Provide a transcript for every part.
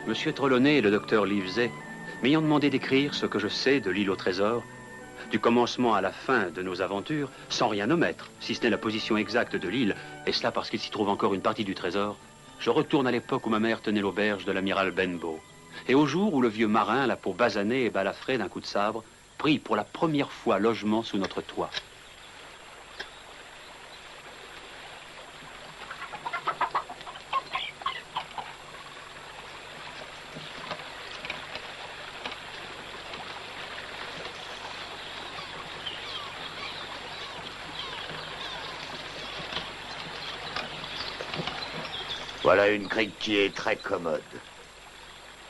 Monsieur Trelawney et le docteur Livesey m'ayant demandé d'écrire ce que je sais de l'île au trésor, du commencement à la fin de nos aventures, sans rien omettre, si ce n'est la position exacte de l'île, et cela parce qu'il s'y trouve encore une partie du trésor, je retourne à l'époque où ma mère tenait l'auberge de l'amiral Benbow, et au jour où le vieux marin, la peau basanée et balafrée d'un coup de sabre, prit pour la première fois logement sous notre toit. Voilà une crique qui est très commode.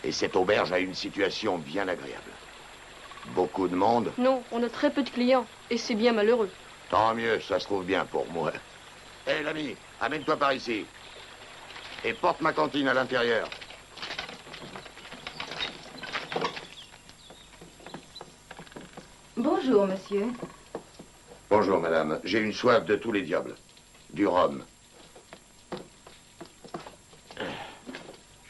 Et cette auberge a une situation bien agréable. Beaucoup de monde? Non, on a très peu de clients, et c'est bien malheureux. Tant mieux, ça se trouve bien pour moi. Hé, l'ami, amène-toi par ici. Et porte ma cantine à l'intérieur. Bonjour, monsieur. Bonjour, madame. J'ai une soif de tous les diables. Du rhum.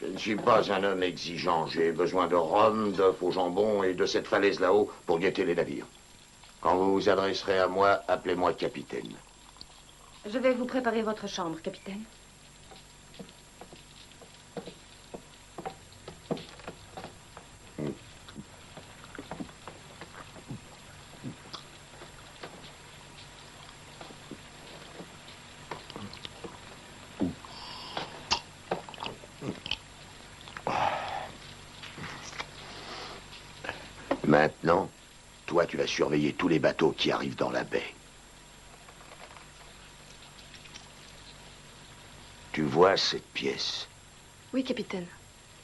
Je ne suis pas un homme exigeant. J'ai besoin de rhum, d'œufs au jambon et de cette falaise là-haut pour guetter les navires. Quand vous vous adresserez à moi, appelez-moi capitaine. Je vais vous préparer votre chambre, capitaine. Maintenant, toi, tu vas surveiller tous les bateaux qui arrivent dans la baie. Tu vois cette pièce? Oui, capitaine.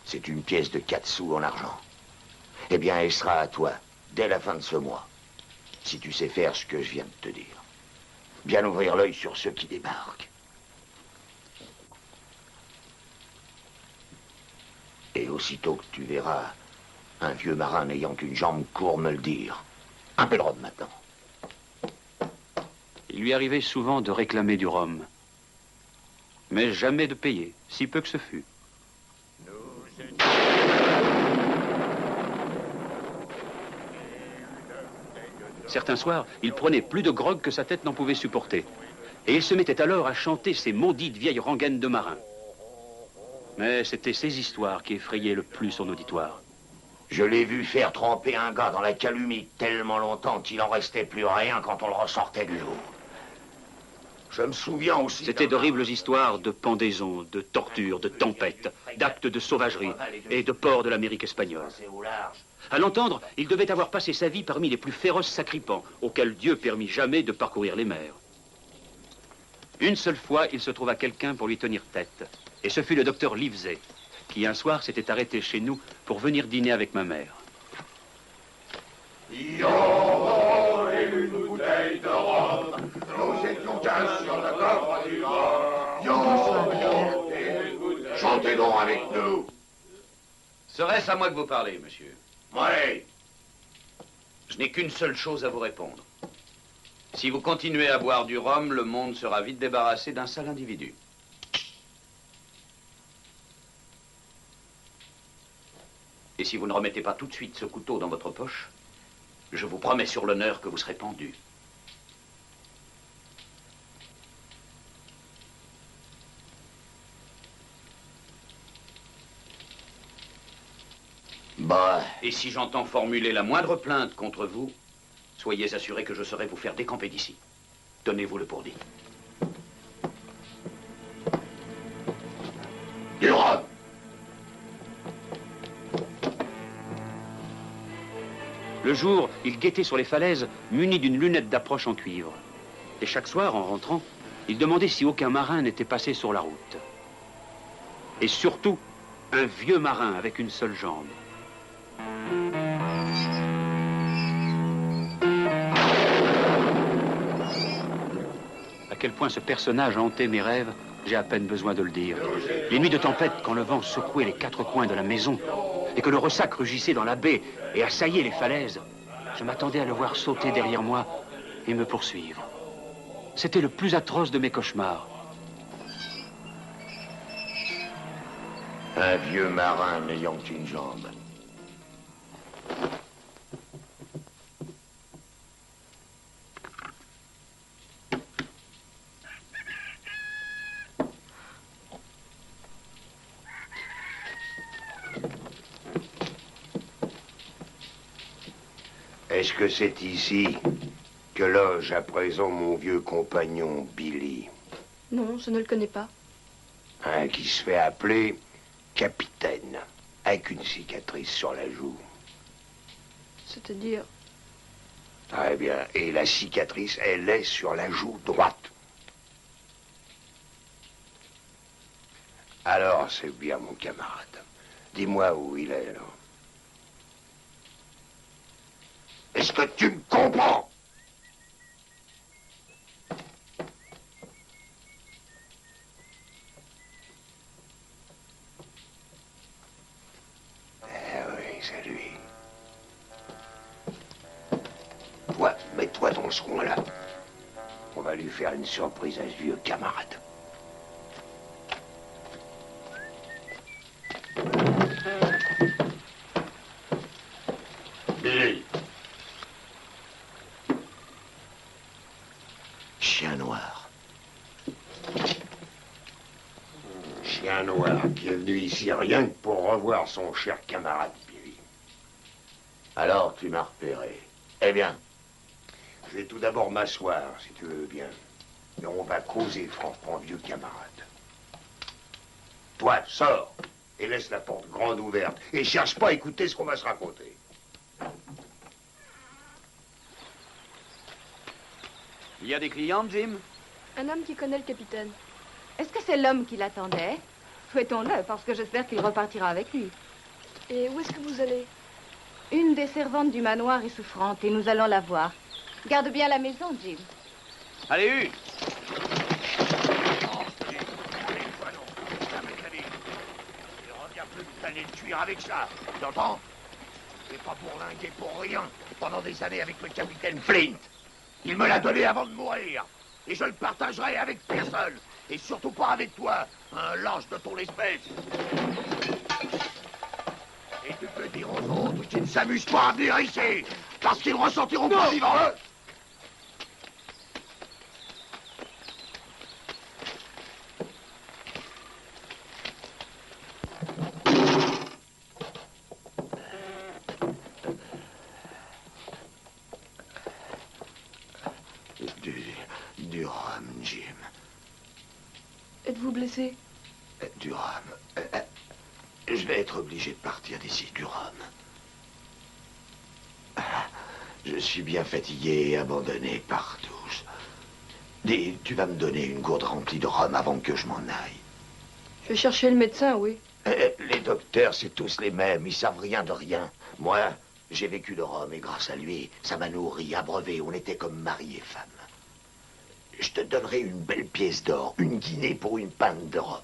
C'est une pièce de 4 sous en argent. Eh bien, elle sera à toi, dès la fin de ce mois. Si tu sais faire ce que je viens de te dire. Bien ouvrir l'œil sur ceux qui débarquent. Et aussitôt que tu verras un vieux marin n'ayant qu'une jambe court me le dire. Un peu de rhum maintenant. Il lui arrivait souvent de réclamer du rhum, mais jamais de payer, si peu que ce fût. Certains soirs, il prenait plus de grog que sa tête n'en pouvait supporter. Et il se mettait alors à chanter ces maudites vieilles rengaines de marins. Mais c'était ces histoires qui effrayaient le plus son auditoire. Je l'ai vu faire tremper un gars dans la calumie tellement longtemps qu'il en restait plus rien quand on le ressortait de l'eau. Je me souviens aussi... C'était d'horribles histoires de pendaisons, de tortures, de tempêtes, d'actes de sauvagerie et de ports de l'Amérique espagnole. À l'entendre, il devait avoir passé sa vie parmi les plus féroces sacripants, auxquels Dieu permit jamais de parcourir les mers. Une seule fois, il se trouva quelqu'un pour lui tenir tête. Et ce fut le docteur Livesey, qui un soir s'était arrêté chez nous pour venir dîner avec ma mère. Yo, et une bouteille de rhum. Nous étions 15 sur le coffre du rhum. Yo, chantez donc avec nous. Serait-ce à moi que vous parlez, monsieur? Oui. Je n'ai qu'une seule chose à vous répondre. Si vous continuez à boire du rhum, le monde sera vite débarrassé d'un sale individu. Et si vous ne remettez pas tout de suite ce couteau dans votre poche, je vous promets sur l'honneur que vous serez pendu. Bah... Et si j'entends formuler la moindre plainte contre vous, soyez assurés que je saurai vous faire décamper d'ici. Tenez-vous-le pour dit. Du rhum. Le jour, il guettait sur les falaises, muni d'une lunette d'approche en cuivre. Et chaque soir, en rentrant, il demandait si aucun marin n'était passé sur la route. Et surtout, un vieux marin avec une seule jambe. À quel point ce personnage hantait mes rêves, j'ai à peine besoin de le dire. Les nuits de tempête, quand le vent secouait les 4 coins de la maison, et que le ressac rugissait dans la baie et assaillait les falaises, je m'attendais à le voir sauter derrière moi et me poursuivre. C'était le plus atroce de mes cauchemars. Un vieux marin n'ayant qu'une jambe. Est-ce que c'est ici que loge à présent mon vieux compagnon Billy? Non, je ne le connais pas. Un qui se fait appeler Capitaine, avec une cicatrice sur la joue. C'est-à-dire... Très bien. Et la cicatrice, elle est sur la joue droite. Alors, c'est bien, mon camarade. Dis-moi où il est, alors. Est-ce que tu me comprends? C'est lui. Toi, mets-toi dans ce coin-là. On va lui faire une surprise à ce vieux camarade. Billy. Chien noir. Chien noir qui est venu ici rien que pour revoir son cher camarade Billy. Alors, tu m'as repéré. Eh bien, je vais tout d'abord m'asseoir, si tu veux bien. Et on va causer franchement, vieux camarade. Toi, sors et laisse la porte grande ouverte. Et cherche pas à écouter ce qu'on va se raconter. Il y a des clients, Jim? Un homme qui connaît le capitaine. Est-ce que c'est l'homme qui l'attendait? Souhaitons-le, parce que j'espère qu'il repartira avec lui. Et où est-ce que vous allez? Une des servantes du manoir est souffrante et nous allons la voir. Garde bien la maison, Jim. Allez, Hugh! T'allais le cuire avec ça, t'entends? C'est pas bourlingué pour rien. Pendant des années avec le capitaine Flint. Il me l'a donné avant de mourir. Et je le partagerai avec personne. Et surtout pas avec toi, un lâche de ton espèce. Et tu peux dire aux autres qu'ils ne s'amusent pas à venir ici, parce qu'ils ressortiront pas vivants. Du rhum, Jim. Êtes-vous blessé? Du rhum. Je vais être obligé de partir d'ici, du rhum. Je suis bien fatigué et abandonné par tous. Dis, tu vas me donner une gourde remplie de rhum avant que je m'en aille. Je vais chercher le médecin, oui. Les docteurs, c'est tous les mêmes. Ils savent rien de rien. Moi, j'ai vécu de rhum et grâce à lui, ça m'a nourri, abreuvé. On était comme mari et femme. Je te donnerai une belle pièce d'or, une guinée pour une pinte de rhum.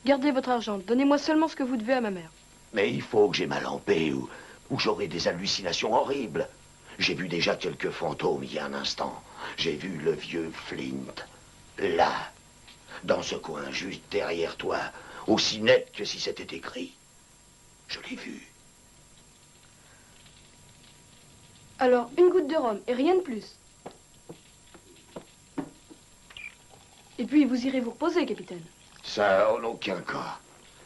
Gardez votre argent. Donnez-moi seulement ce que vous devez à ma mère. Mais il faut que j'ai ma lampée ou j'aurai des hallucinations horribles. J'ai vu déjà quelques fantômes il y a un instant. J'ai vu le vieux Flint, là, dans ce coin, juste derrière toi, aussi net que si c'était écrit. Je l'ai vu. Alors, une goutte de rhum et rien de plus. Et puis, vous irez vous reposer, capitaine. Ça, en aucun cas.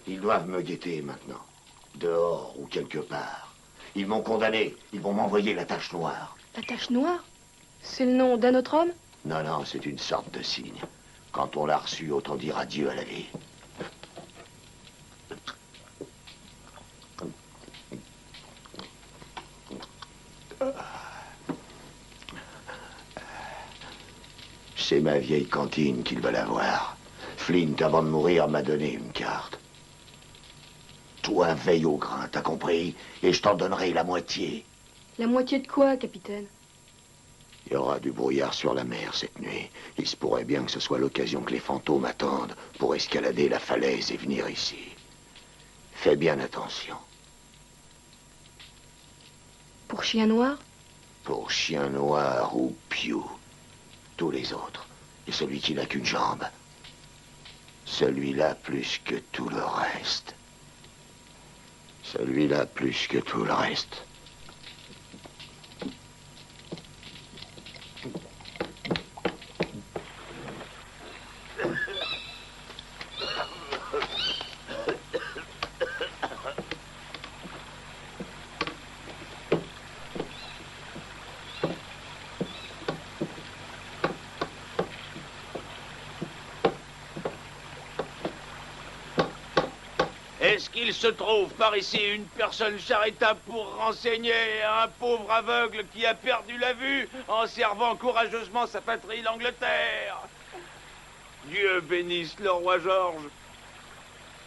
Ils doivent me guetter maintenant. Dehors ou quelque part. Ils m'ont condamné. Ils vont m'envoyer la tache noire. La tache noire? C'est le nom d'un autre homme? Non, non, c'est une sorte de signe. Quand on l'a reçu, autant dire adieu à la vie. C'est ma vieille cantine qu'ils veulent avoir. Flint, avant de mourir, m'a donné une carte. Toi, veille au grain, t'as compris? Et je t'en donnerai la moitié. La moitié de quoi, capitaine? Il y aura du brouillard sur la mer cette nuit. Il se pourrait bien que ce soit l'occasion que les fantômes attendent pour escalader la falaise et venir ici. Fais bien attention. Pour chien noir? Pour chien noir ou piou. Tous les autres. Et celui qui n'a qu'une jambe. Celui-là plus que tout le reste. Celui-là plus que tout le reste. Est-ce qu'il se trouve par ici une personne charitable pour renseigner un pauvre aveugle qui a perdu la vue en servant courageusement sa patrie, l'Angleterre? Dieu bénisse le roi George.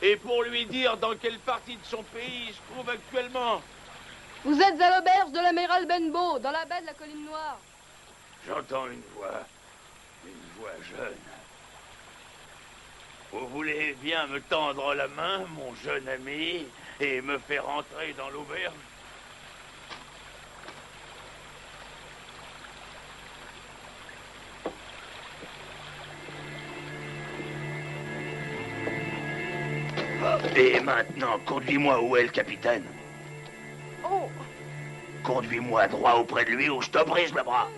Et pour lui dire dans quelle partie de son pays il se trouve actuellement. Vous êtes à l'auberge de l'amiral Benbow, dans la baie de la Colline Noire. J'entends une voix jeune. Vous voulez bien me tendre la main, mon jeune ami, et me faire entrer dans l'auberge? Et maintenant, conduis-moi où est le capitaine. Oh! Conduis-moi droit auprès de lui ou je te brise le bras.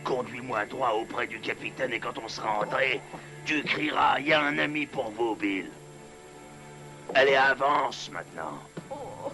Conduis-moi droit auprès du capitaine et quand on sera entré, tu crieras, il y a un ami pour vous, Bill. Allez, avance maintenant. Oh.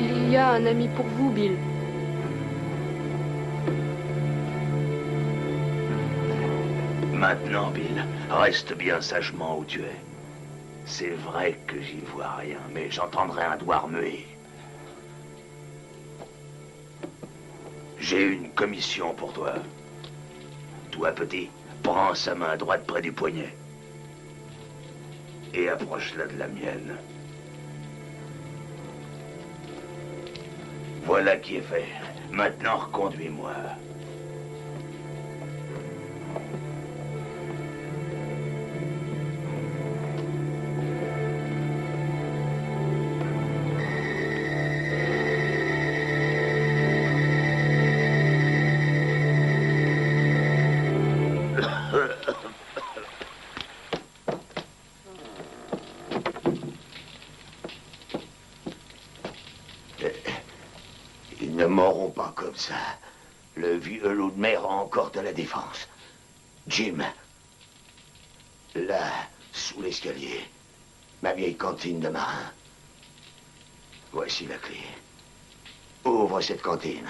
Il y a un ami pour vous, Bill. Maintenant, Bill, reste bien sagement où tu es. C'est vrai que j'y vois rien, mais j'entendrai un doigt remuer. J'ai une commission pour toi. Toi, petit, prends sa main droite près du poignet. Et approche-la de la mienne. Voilà qui est fait. Maintenant, reconduis-moi. Ils ne mourront pas comme ça. Le vieux loup de mer a encore de la défense. Jim, là, sous l'escalier, ma vieille cantine de marin. Voici la clé. Ouvre cette cantine.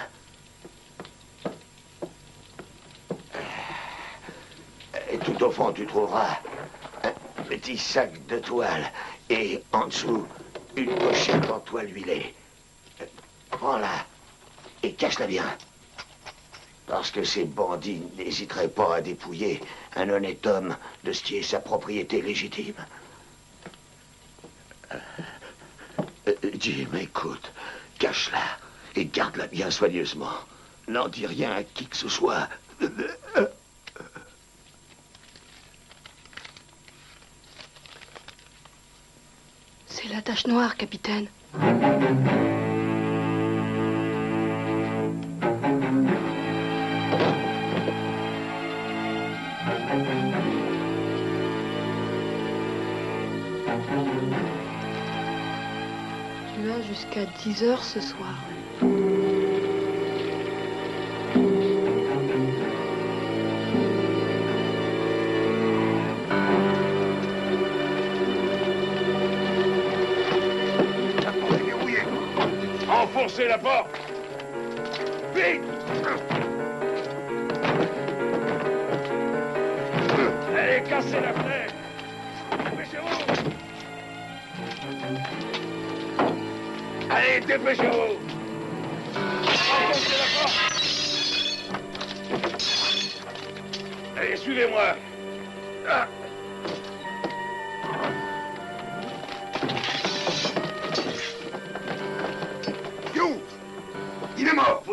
Et tout au fond, tu trouveras un petit sac de toile et en dessous, une pochette en toile huilée. Prends-la et cache-la bien. Parce que ces bandits n'hésiteraient pas à dépouiller un honnête homme de ce qui est sa propriété légitime. Jim, écoute, cache-la et garde-la bien soigneusement. N'en dis rien à qui que ce soit. C'est la tache noire, capitaine. Tu as jusqu'à 10 heures ce soir. Enfoncez la porte! Vite! Allez, cassez la fenêtre! Dépêchez-vous! Allez, dépêchez-vous! Enfoncez la porte! Allez, suivez-moi! Ah.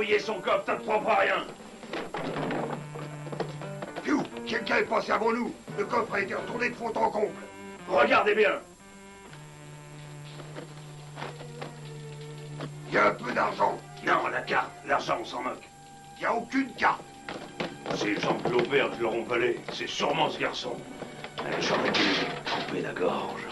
griller son coffre, t'as de propre à rien. Piou, quelqu'un est passé avant nous. Le coffre a été retourné de fond en comble. Regardez bien. Il y a un peu d'argent. Non, la carte, l'argent, on s'en moque. Il n'y a aucune carte. Ces gens de l'auberge l'auront volé. C'est sûrement ce garçon. J'aurais dû tremper la gorge.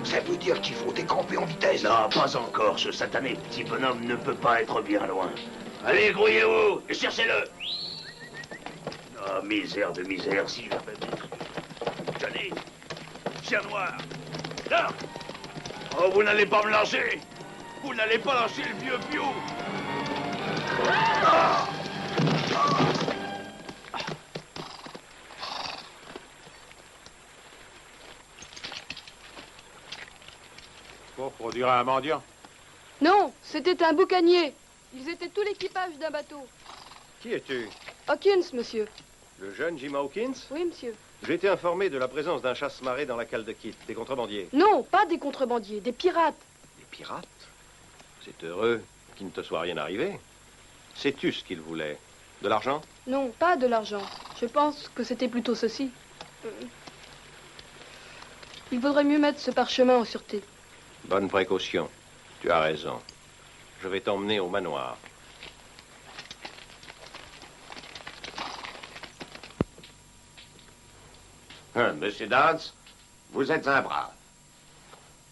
Ça veut dire qu'il faut décamper en vitesse. Non, pas encore. Ce satané petit bonhomme ne peut pas être bien loin. Allez, grouillez-vous et cherchez-le. Oh, misère de misère, si j'avais mis. Johnny, chien noir. Là. Oh, vous n'allez pas me lâcher. Vous n'allez pas lâcher le vieux Piou. Ah. Pour dire à un mendiant. Non, c'était un boucanier. Ils étaient tout l'équipage d'un bateau. Qui es-tu? Hawkins, monsieur. Le jeune Jim Hawkins? Oui, monsieur. J'ai été informé de la présence d'un chasse-marée dans la cale de Kit, des contrebandiers. Non, pas des contrebandiers, des pirates. Des pirates? C'est heureux qu'il ne te soit rien arrivé. Sais-tu ce qu'ils voulaient? De l'argent? Non, pas de l'argent. Je pense que c'était plutôt ceci. Il vaudrait mieux mettre ce parchemin en sûreté. Bonne précaution. Tu as raison. Je vais t'emmener au manoir. Monsieur Dance, vous êtes un brave.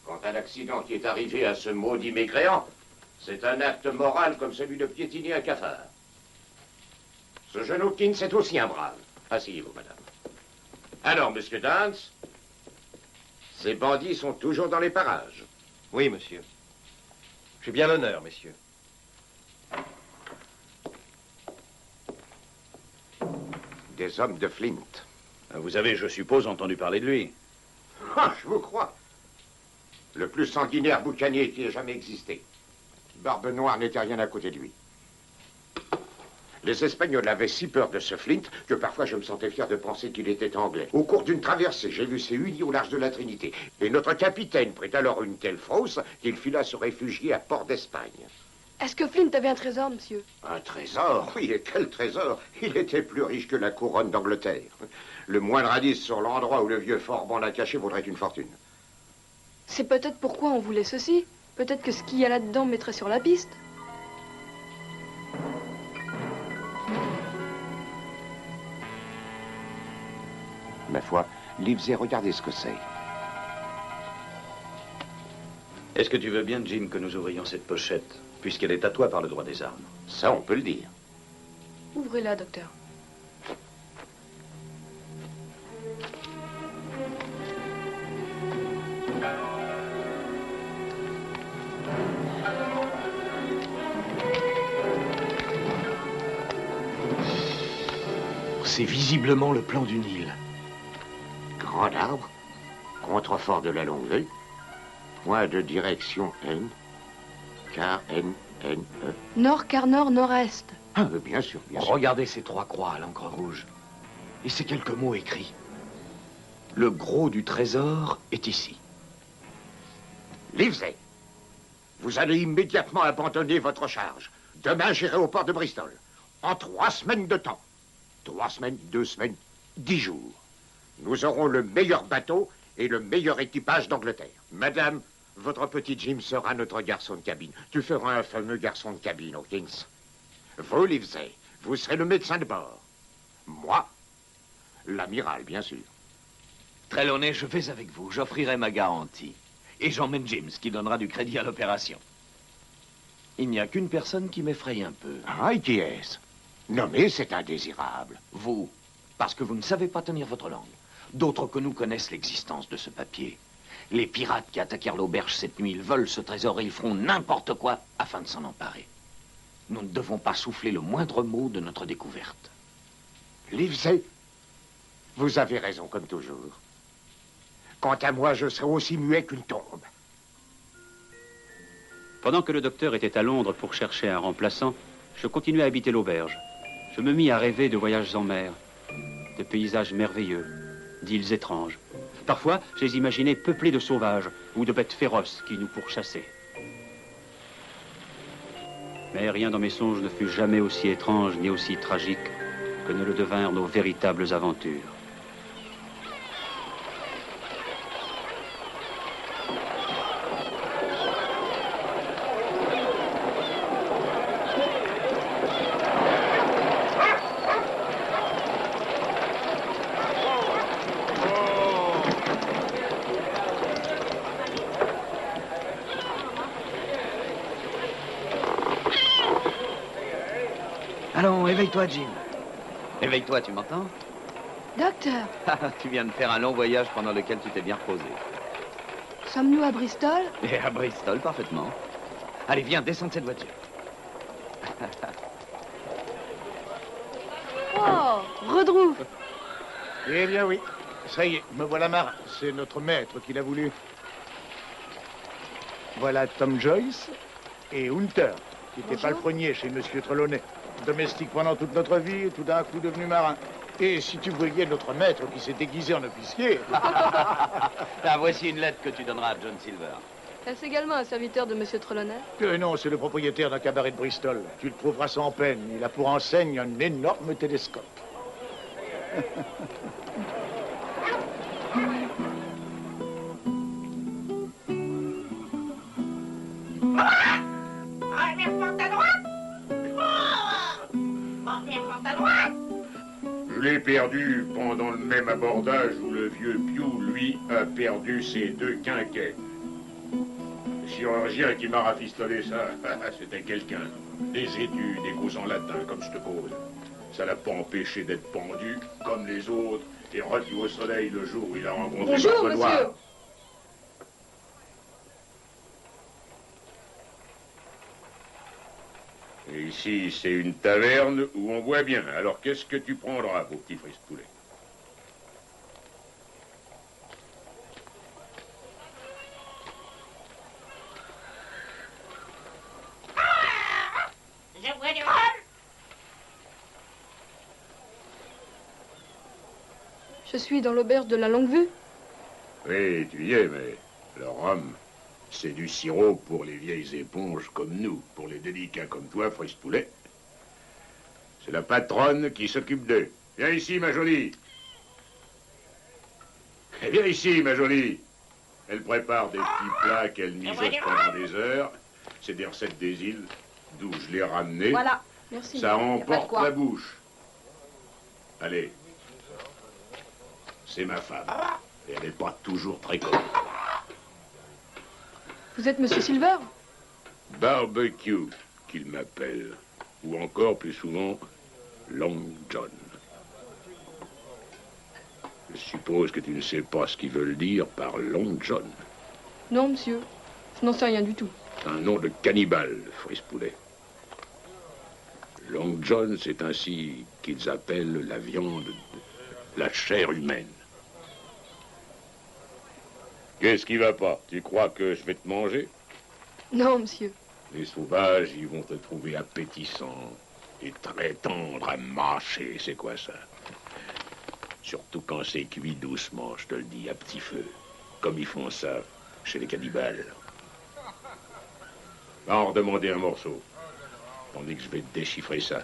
Quant à l'accident qui est arrivé à ce maudit mécréant, c'est un acte moral comme celui de piétiner un cafard. Ce jeune Hawkins est aussi un brave. Asseyez-vous, madame. Alors, monsieur Dance, ces bandits sont toujours dans les parages. Oui, monsieur. J'ai bien l'honneur, messieurs. Des hommes de Flint. Vous avez, je suppose, entendu parler de lui. Ah, je vous crois. Le plus sanguinaire boucanier qui ait jamais existé. Barbe Noire n'était rien à côté de lui. Les Espagnols avaient si peur de ce Flint que parfois je me sentais fier de penser qu'il était anglais. Au cours d'une traversée, j'ai vu ces unis au large de la Trinité. Et notre capitaine prit alors une telle fausse qu'il fila se réfugier à Port d'Espagne. Est-ce que Flint avait un trésor, monsieur? Un trésor? Oui, et quel trésor? Il était plus riche que la couronne d'Angleterre. Le moindre indice sur l'endroit où le vieux Forban l'a caché vaudrait une fortune. C'est peut-être pourquoi on voulait ceci. Peut-être que ce qu'il y a là-dedans mettrait sur la piste. Ma foi, Livesey, regardez ce que c'est. Est-ce que tu veux bien, Jim, que nous ouvrions cette pochette, puisqu'elle est à toi par le droit des armes? Ça, on peut le dire. Ouvrez-la, docteur. C'est visiblement le plan d'une île. Grand arbre, contrefort de la Longue-Vue, point de direction N, K-N-N-E. Nord, quart nord, nord-est. Ah, bien sûr, bien sûr. Regardez ces trois croix à l'encre rouge. Et ces quelques mots écrits. Le gros du trésor est ici. Livesey, vous allez immédiatement abandonner votre charge. Demain, j'irai au port de Bristol. En 3 semaines de temps. 3 semaines, 2 semaines, 10 jours. Nous aurons le meilleur bateau et le meilleur équipage d'Angleterre. Madame, votre petit Jim sera notre garçon de cabine. Tu feras un fameux garçon de cabine, Hawkins. Vous, Livesey, vous serez le médecin de bord. Moi, l'amiral, bien sûr. Trelawney, je vais avec vous. J'offrirai ma garantie. Et j'emmène James, qui donnera du crédit à l'opération. Il n'y a qu'une personne qui m'effraie un peu. Ah, et qui est-ce? Nommé, c'est indésirable. Vous, parce que vous ne savez pas tenir votre langue. D'autres que nous connaissent l'existence de ce papier. Les pirates qui attaquèrent l'auberge cette nuit, ils veulent ce trésor et ils feront n'importe quoi afin de s'en emparer. Nous ne devons pas souffler le moindre mot de notre découverte. Livesey, vous avez raison, comme toujours. Quant à moi, je serai aussi muet qu'une tombe. Pendant que le docteur était à Londres pour chercher un remplaçant, je continuais à habiter l'auberge. Je me mis à rêver de voyages en mer, de paysages merveilleux, d'îles étranges. Parfois, je les imaginais peuplées de sauvages ou de bêtes féroces qui nous pourchassaient. Mais rien dans mes songes ne fut jamais aussi étrange ni aussi tragique que ne le devinrent nos véritables aventures. Allons, éveille-toi, Jim. Éveille-toi, tu m'entends? Docteur, Tu viens de faire un long voyage pendant lequel tu t'es bien reposé. sommes-nous à Bristol? Et à Bristol, parfaitement. Allez, viens, descends de cette voiture. Oh, Redrouf! Eh bien oui, ça y est, me voilà marin. C'est notre maître qui l'a voulu. Voilà Tom Joyce et Hunter, qui était palefrenier chez Monsieur Trelawney. Domestique pendant toute notre vie et tout d'un coup devenu marin. Et si tu voyais notre maître qui s'est déguisé en officier... Ah, voici une lettre que tu donneras à John Silver. Est-ce également un serviteur de Monsieur Trelawney? Que non, c'est le propriétaire d'un cabaret de Bristol. Tu le trouveras sans peine. Il a pour enseigne un énorme télescope. Je l'ai perdu pendant le même abordage où le vieux Pew, lui, a perdu ses 2 quinquets. Le chirurgien qui m'a rafistolé ça, c'était quelqu'un. Des études, des causes en latin, comme je te cause. Ça l'a pas empêché d'être pendu, comme les autres, et revu au soleil le jour où il a rencontré Bonjour, Marthe Noire. monsieur. Et ici, c'est une taverne où on boit bien. Alors, qu'est-ce que tu prendras, vos petits frises poulets? Je bois du rhum. Je suis dans l'auberge de la Longue-Vue. Oui, tu y es, mais le rhum, c'est du sirop pour les vieilles éponges comme nous, pour les délicats comme toi, frise poulet. C'est la patronne qui s'occupe d'eux. Viens ici, ma jolie. Eh, viens ici, ma jolie. Elle prépare des petits plats qu'elle mijote pendant des heures. C'est des recettes des îles, d'où je l'ai ramené. Voilà. Merci. Ça Y a pas de emporte quoi. la bouche. Allez. C'est ma femme. Et elle n'est pas toujours très commune. Vous êtes Monsieur Silver? Barbecue, qu'il m'appelle. Ou encore, plus souvent, Long John. Je suppose que tu ne sais pas ce qu'ils veulent dire par Long John. Non, monsieur. Je n'en sais rien du tout. Un nom de cannibale, frise poulet. Long John, c'est ainsi qu'ils appellent la viande, la chair humaine. Qu'est-ce qui va pas? Tu crois que je vais te manger? Non, monsieur. Les sauvages, ils vont te trouver appétissant et très tendre à mâcher. C'est quoi ça? Surtout quand c'est cuit doucement, je te le dis, à petit feu. Comme ils font ça chez les cannibales. Va en redemander un morceau. Tandis que je vais te déchiffrer ça.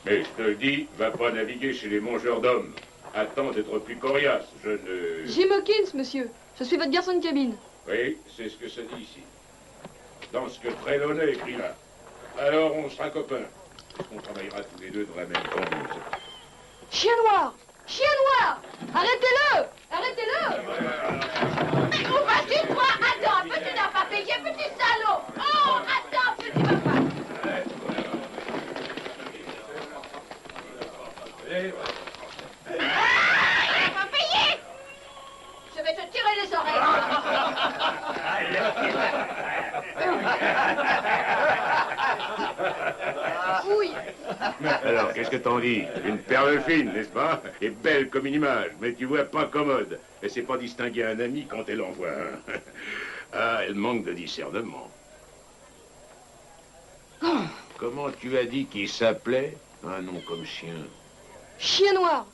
Mais je te le dis, va pas naviguer chez les mangeurs d'hommes. Attends d'être plus coriace. Je ne... Jim Hawkins, monsieur. Je suis votre garçon de cabine. Oui, c'est ce que ça dit ici. Dans ce que Trelawney écrit là. Alors on sera copains. On travaillera tous les deux dans la même conduite. Chien noir! Chien noir! Arrêtez-le! Arrêtez-le! Mais où vas-tu, toi? Attends, peux-tu n'as pas payé, petit salaud? Oh, attends, petit papa. Ah, pas payé? Je vais te tirer les oreilles. Oui. Alors, qu'est-ce que t'en dis? Une perle fine, n'est-ce pas? Et belle comme une image, mais tu vois pas commode. Et c'est pas distinguer un ami quand elle en voit un. Ah, elle manque de discernement. Comment tu as dit qu'il s'appelait? Un nom comme chien. Chien noir.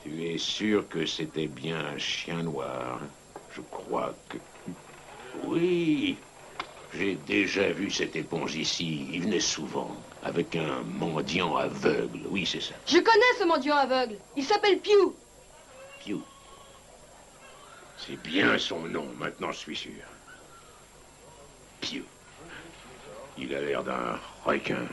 Tu es sûr que c'était bien un chien noir? Je crois que... Oui, j'ai déjà vu cette éponge ici. Il venait souvent, avec un mendiant aveugle. Oui, c'est ça. Je connais ce mendiant aveugle. Il s'appelle Pew. Pew. C'est bien son nom, maintenant je suis sûr. Pew. Il a l'air d'un requin,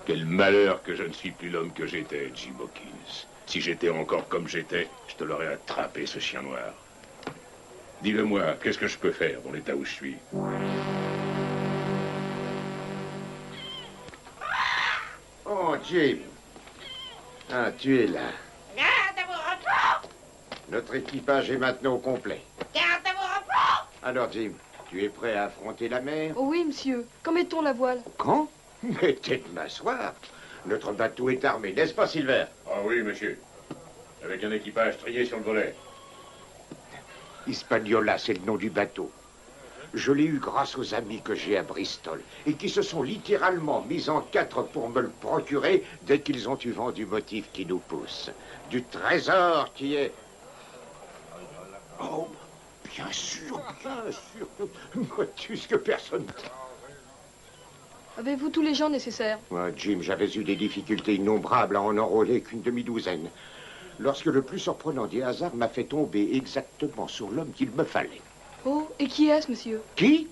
Quel malheur que je ne suis plus l'homme que j'étais, Jim Hawkins. Si j'étais encore comme j'étais, je te l'aurais attrapé, ce chien noir. Dis-le-moi, qu'est-ce que je peux faire dans l'état où je suis? Oh, Jim. Ah, tu es là. Garde à vos rapports! Notre équipage est maintenant au complet. Garde à vos rapports! Alors, Jim, tu es prêt à affronter la mer? Oh oui, monsieur. Quand mettons la voile? Quand? Mais t'es de m'asseoir. Notre bateau est armé, n'est-ce pas, Silver? Ah oui, monsieur. Avec un équipage trié sur le volet. Hispaniola, c'est le nom du bateau. Je l'ai eu grâce aux amis que j'ai à Bristol et qui se sont littéralement mis en quatre pour me le procurer dès qu'ils ont eu vent du motif qui nous pousse. Du trésor qui est... Oh, bien sûr, motus que personne... Avez-vous tous les gens nécessaires? Ouais, Jim, j'avais eu des difficultés innombrables à en enrôler qu'une demi-douzaine. Lorsque le plus surprenant des hasards m'a fait tomber exactement sur l'homme qu'il me fallait. Oh, et qui est-ce, monsieur? Qui?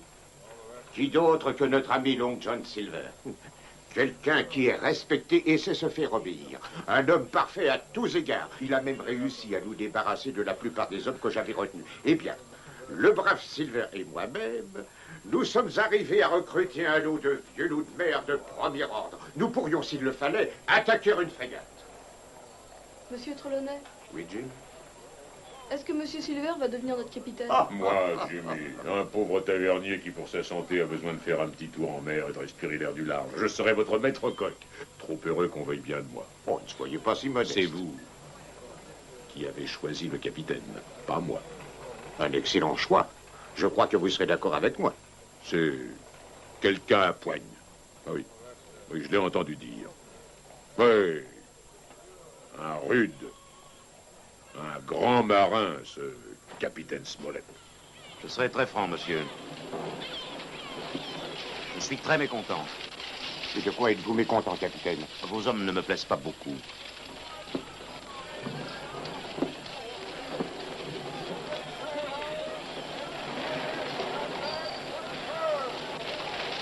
Qui d'autre que notre ami Long John Silver? Quelqu'un qui est respecté et sait se faire obéir. Un homme parfait à tous égards. Il a même réussi à nous débarrasser de la plupart des hommes que j'avais retenus. Eh bien, le brave Silver et moi-même, nous sommes arrivés à recruter un lot de vieux loups de mer de premier ordre. Nous pourrions, s'il le fallait, attaquer une frégate. Monsieur Trelawney, Oui, Jim? est-ce que monsieur Silver va devenir notre capitaine? Moi, Jimmy, un pauvre tavernier qui, pour sa santé, a besoin de faire un petit tour en mer et de respirer l'air du large. Je serai votre maître coq. Trop heureux qu'on veuille bien de moi. Oh, ne soyez pas si modeste. C'est vous qui avez choisi le capitaine, pas moi. Un excellent choix. Je crois que vous serez d'accord avec moi. C'est quelqu'un à poigne. Ah oui, oui, je l'ai entendu dire. Oui, un rude, un grand marin, ce capitaine Smollett. Je serai très franc, monsieur. Je suis très mécontent. Et de quoi êtes-vous mécontent, capitaine? Vos hommes ne me plaisent pas beaucoup.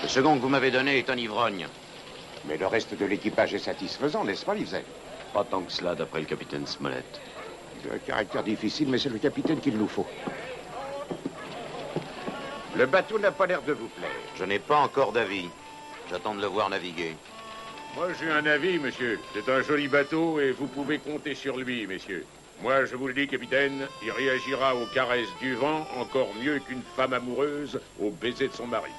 Le second que vous m'avez donné est un ivrogne. Mais le reste de l'équipage est satisfaisant, n'est-ce pas, Livesey? Pas tant que cela, d'après le capitaine Smollett. C'est un caractère difficile, mais c'est le capitaine qu'il nous faut. Le bateau n'a pas l'air de vous plaire. Je n'ai pas encore d'avis. J'attends de le voir naviguer. Moi, j'ai un avis, monsieur. C'est un joli bateau et vous pouvez compter sur lui, messieurs. Moi, je vous le dis, capitaine, il réagira aux caresses du vent encore mieux qu'une femme amoureuse au baiser de son mari.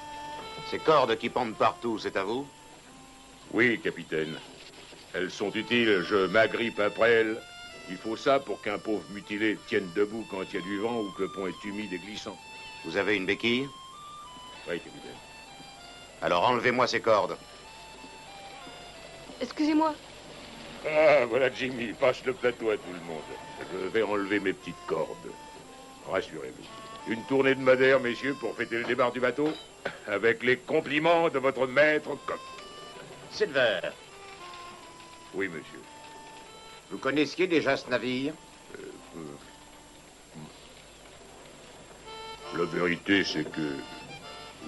Ces cordes qui pendent partout, c'est à vous? Oui, capitaine. Elles sont utiles, je m'agrippe après elles. Il faut ça pour qu'un pauvre mutilé tienne debout quand il y a du vent ou que le pont est humide et glissant. Vous avez une béquille? Oui, capitaine. Alors enlevez-moi ces cordes. Excusez-moi. Ah, voilà Jimmy, passe le plateau à tout le monde. Je vais enlever mes petites cordes. Rassurez-vous. Une tournée de Madère, messieurs, pour fêter le départ du bateau, avec les compliments de votre maître coq. Silver, Oui, monsieur. vous connaissiez déjà ce navire? La vérité, c'est que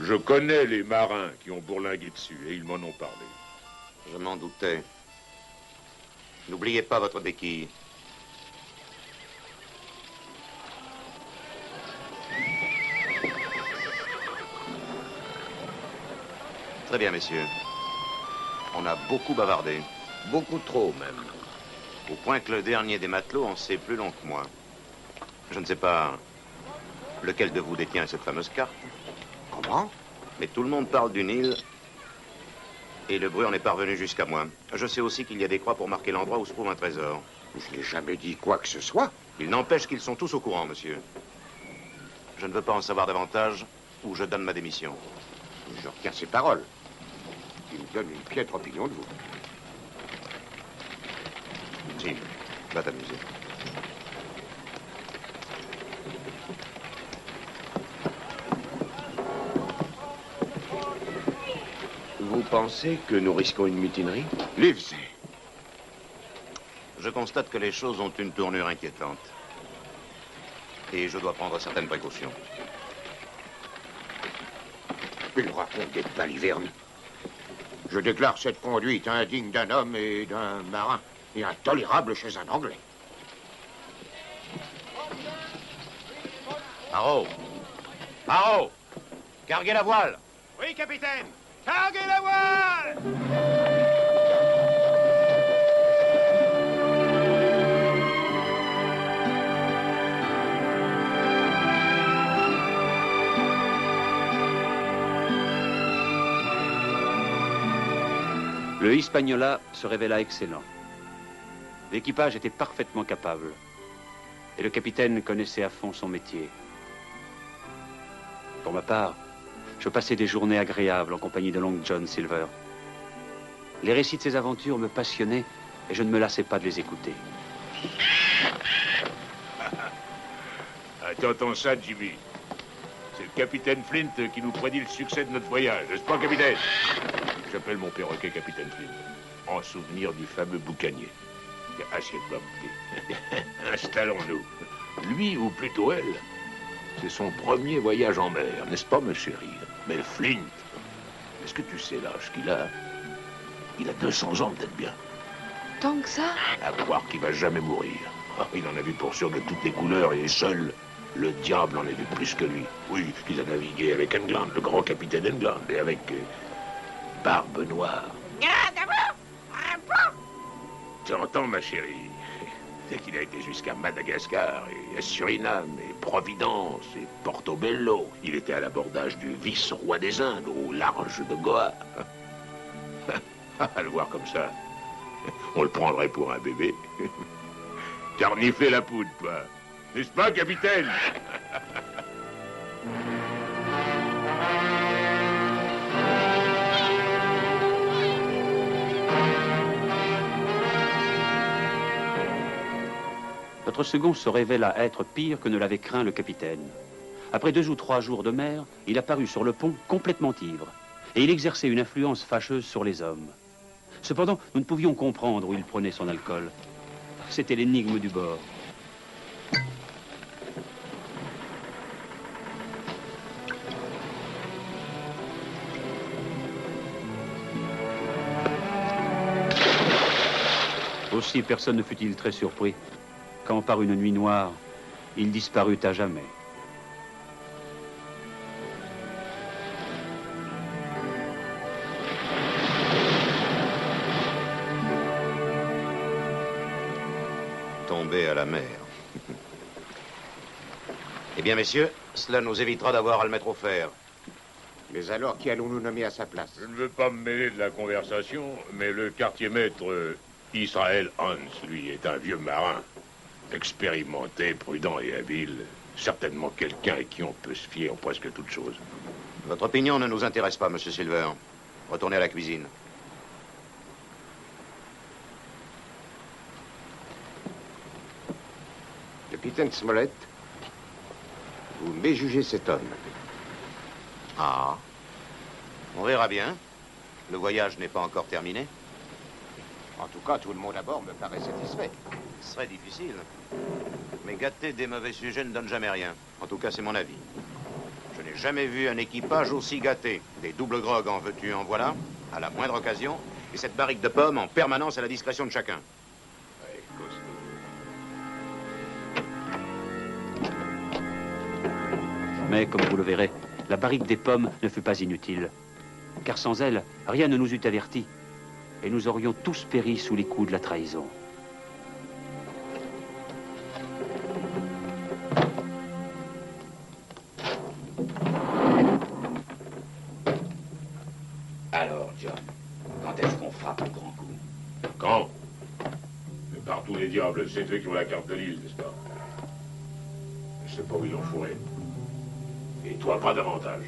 je connais les marins qui ont bourlingué dessus et ils m'en ont parlé. Je m'en doutais. N'oubliez pas votre béquille. Très bien, messieurs. On a beaucoup bavardé. Beaucoup trop, même. Au point que le dernier des matelots en sait plus long que moi. Je ne sais pas lequel de vous détient cette fameuse carte. Comment? Mais tout le monde parle d'une île et le bruit en est parvenu jusqu'à moi. Je sais aussi qu'il y a des croix pour marquer l'endroit où se trouve un trésor. Je n'ai jamais dit quoi que ce soit. Il n'empêche qu'ils sont tous au courant, monsieur. Je ne veux pas en savoir davantage ou je donne ma démission. Je retiens ces paroles. Il me donne une piètre opinion de vous. Tim, va t'amuser. Vous pensez que nous risquons une mutinerie? Livesey. Je constate que les choses ont une tournure inquiétante. Et je dois prendre certaines précautions. Il raconte des balivernes. Je déclare cette conduite indigne d'un homme et d'un marin, et intolérable chez un Anglais. Haro! Haro! Carguez la voile! Oui, capitaine. Carguez la voile! Le Hispaniola se révéla excellent. L'équipage était parfaitement capable. Et le capitaine connaissait à fond son métier. Pour ma part, je passais des journées agréables en compagnie de Long John Silver. Les récits de ses aventures me passionnaient et je ne me lassais pas de les écouter. T'entends ça, Jimmy? C'est le capitaine Flint qui nous prédit le succès de notre voyage, n'est-ce pas, capitaine? J'appelle mon perroquet capitaine Flint, en souvenir du fameux boucanier. Assieds-toi, petit. Installons-nous. Lui, ou plutôt elle, c'est son premier voyage en mer, n'est-ce pas, ma chérie? Mais Flint, est-ce que tu sais l'âge qu'il a? Il a 200 ans, peut-être bien. Tant que ça? À croire qu'il va jamais mourir. Ah, il en a vu pour sûr de toutes les couleurs et seul le diable en a vu plus que lui. Oui, il a navigué avec England, le grand capitaine England, et avec Barbe Noire. Tu entends, ma chérie? C'est qu'il a été jusqu'à Madagascar, et à Suriname, et Providence, et Portobello. Il était à l'abordage du vice-roi des Indes, au large de Goa. À le voir comme ça, on le prendrait pour un bébé. T'as reniflé la poudre, toi. N'est-ce pas, capitaine? Notre second se révéla être pire que ne l'avait craint le capitaine. Après 2 ou 3 jours de mer, il apparut sur le pont complètement ivre. Et il exerçait une influence fâcheuse sur les hommes. Cependant, nous ne pouvions comprendre où il prenait son alcool. C'était l'énigme du bord. Aussi, personne ne fut-il très surpris quand, par une nuit noire, il disparut à jamais. Tombé à la mer. Eh bien, messieurs, cela nous évitera d'avoir à le mettre au fer. Mais alors, qui allons-nous nommer à sa place? Je ne veux pas me mêler de la conversation, mais le quartier-maître Israël Hans, lui, est un vieux marin. Expérimenté, prudent et habile. Certainement quelqu'un à qui on peut se fier en presque toute chose. Votre opinion ne nous intéresse pas, monsieur Silver. Retournez à la cuisine. Capitaine Smollett, vous méjugez cet homme. Ah. On verra bien. Le voyage n'est pas encore terminé. En tout cas, tout le monde à bord me paraît satisfait. Ce serait difficile. Mais gâter des mauvais sujets ne donne jamais rien. En tout cas, c'est mon avis. Je n'ai jamais vu un équipage aussi gâté. Des doubles grogues en veux-tu, en voilà, à la moindre occasion, et cette barrique de pommes en permanence à la discrétion de chacun. Ouais, Mais, comme vous le verrez, la barrique des pommes ne fut pas inutile. Car sans elle, rien ne nous eût avertis. Et nous aurions tous péri sous les coups de la trahison. Alors, John, quand est-ce qu'on frappe un grand coup? Quand? Mais par tous les diables, c'est eux qui ont la carte de l'île, n'est-ce pas? Je sais pas où ils l'ont fourré. Et toi, pas davantage.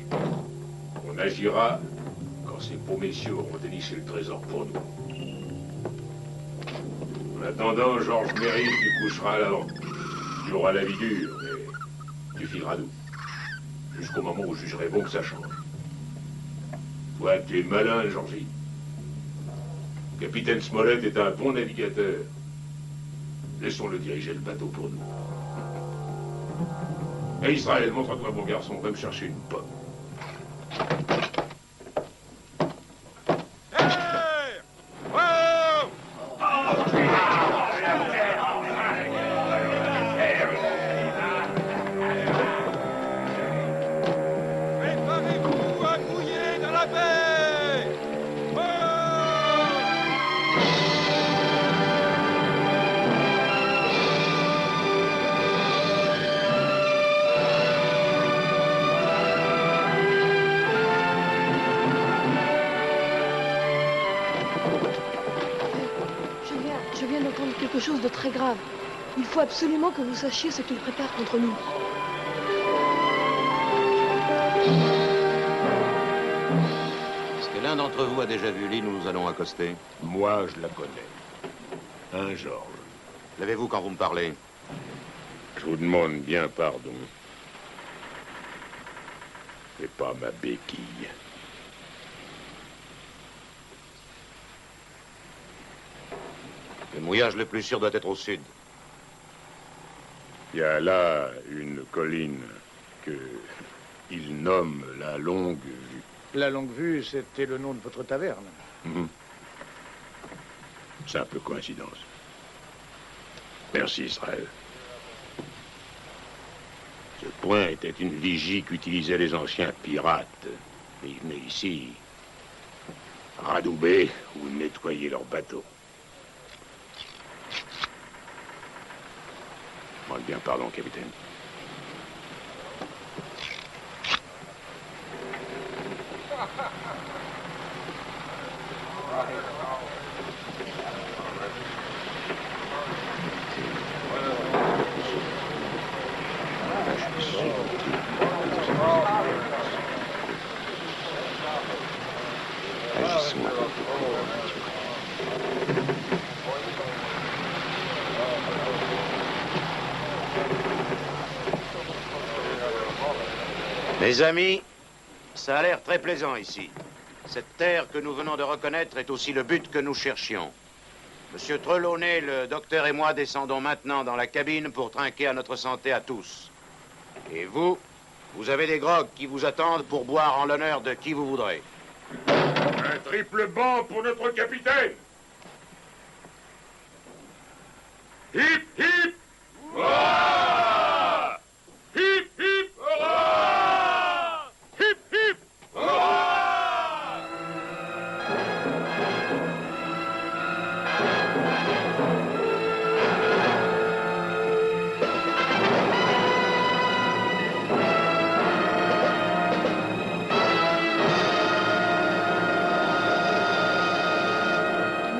On agira quand ces beaux messieurs auront déniché le trésor pour nous. En attendant, Georges Méry, tu coucheras là. Tu auras la vie dure, mais tu fileras doux. Jusqu'au moment où je jugerai bon que ça change. Toi, tu es malin, Georgie. Capitaine Smollett est un bon navigateur. Laissons-le diriger le bateau pour nous. Et Israël, montre-toi, mon garçon, va me chercher une pomme. Je viens d'entendre quelque chose de très grave. Il faut absolument que vous sachiez ce qu'il prépare contre nous. Est-ce que l'un d'entre vous a déjà vu l'île où nous allons accoster? Moi, je la connais. Hein, Georges? L'avez-vous quand vous me parlez? Je vous demande bien pardon. C'est pas ma béquille. Le mouillage le plus sûr doit être au sud. Il y a là une colline que il nomme la Longue Vue. La Longue Vue, c'était le nom de votre taverne. Simple coïncidence. Merci, Israël. Ce point était une vigie qu'utilisaient les anciens pirates. Ils venaient ici radouber ou nettoyer leurs bateaux. Demande bien pardon, capitaine. Mes amis, ça a l'air très plaisant ici. Cette terre que nous venons de reconnaître est aussi le but que nous cherchions. Monsieur Trelawney, le docteur et moi descendons maintenant dans la cabine pour trinquer à notre santé à tous. Et vous, vous avez des grogs qui vous attendent pour boire en l'honneur de qui vous voudrez. Un triple banc pour notre capitaine. Hip, hip! Hurrah! Hip, hip! Hurrah! Hip, hip! Hurrah!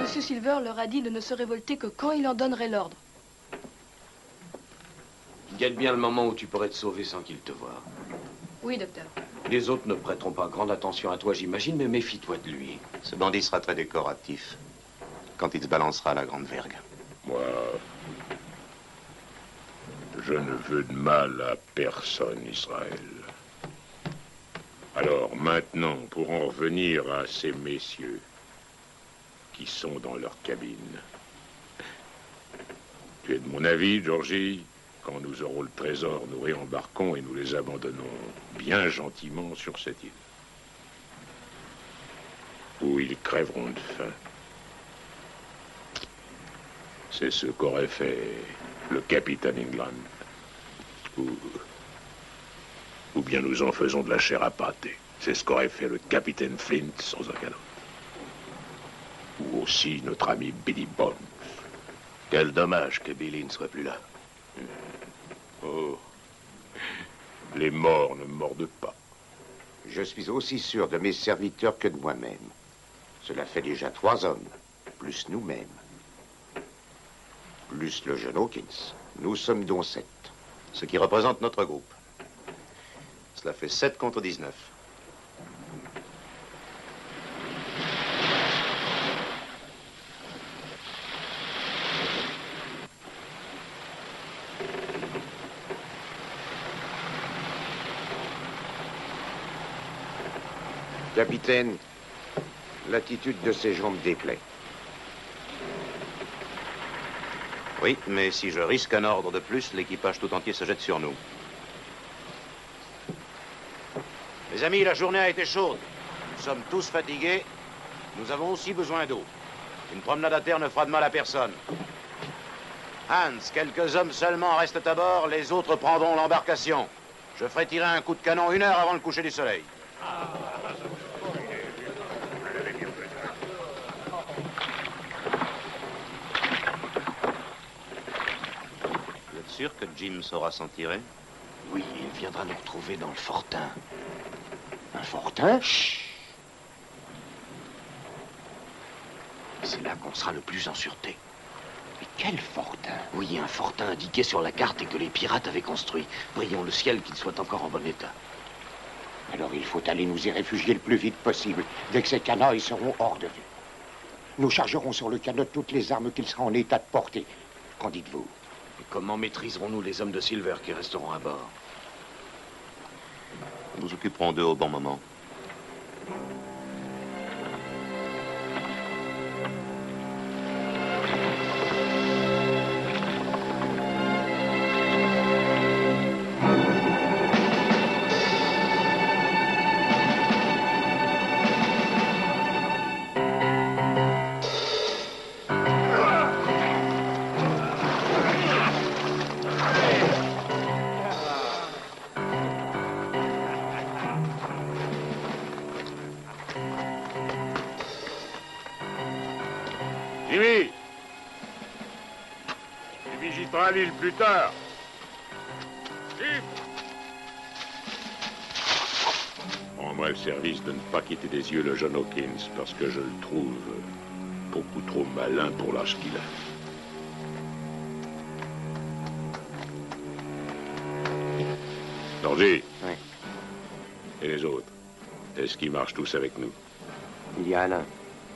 Monsieur Silver leur a dit de ne se révolter que quand il en donnerait l'ordre. Guette bien le moment où tu pourrais te sauver sans qu'il te voie. Oui, docteur. Les autres ne prêteront pas grande attention à toi, j'imagine, mais méfie-toi de lui. Ce bandit sera très décoratif quand il se balancera à la grande vergue. Moi, je ne veux de mal à personne, Israël. Alors maintenant, pour en revenir à ces messieurs qui sont dans leur cabine. Tu es de mon avis, Georgie? Quand nous aurons le trésor, nous réembarquons et nous les abandonnons bien gentiment sur cette île. Où ils crèveront de faim. C'est ce qu'aurait fait le capitaine England. Ou bien nous en faisons de la chair à pâté. C'est ce qu'aurait fait le capitaine Flint sans un canon. Ou aussi notre ami Billy Bones. Quel dommage que Billy ne soit plus là. Oh, les morts ne mordent pas. Je suis aussi sûr de mes serviteurs que de moi-même. Cela fait déjà 3 hommes, plus nous-mêmes. Plus le jeune Hawkins. Nous sommes donc 7. Ce qui représente notre groupe. Cela fait 7 contre 19. Capitaine, l'attitude de ses jambes déplaît. Oui, mais si je risque un ordre de plus, l'équipage tout entier se jette sur nous. Mes amis, la journée a été chaude. Nous sommes tous fatigués. Nous avons aussi besoin d'eau. Une promenade à terre ne fera de mal à personne. Hans, quelques hommes seulement restent à bord, les autres prendront l'embarcation. Je ferai tirer un coup de canon 1 heure avant le coucher du soleil. Vous êtes sûr que Jim saura s'en tirer? Oui, il viendra nous retrouver dans le fortin. Un fortin? Chut! C'est là qu'on sera le plus en sûreté. Mais quel fortin? Oui, un fortin indiqué sur la carte et que les pirates avaient construit. Prions le ciel qu'il soit encore en bon état. Alors il faut aller nous y réfugier le plus vite possible, dès que ces canailles seront hors de vue. Nous chargerons sur le canot toutes les armes qu'il sera en état de porter. Qu'en dites-vous? Et comment maîtriserons-nous les hommes de Silver qui resteront à bord? Nous occuperons d'eux au bon moment. Jimmy! Tu visiteras l'île plus tard. Jim! Rends-moi le service de ne pas quitter des yeux le jeune Hawkins, parce que je le trouve beaucoup trop malin pour l'âge qu'il a. Danger? Oui. Et les autres? Est-ce qu'ils marchent tous avec nous? Il y a Alain,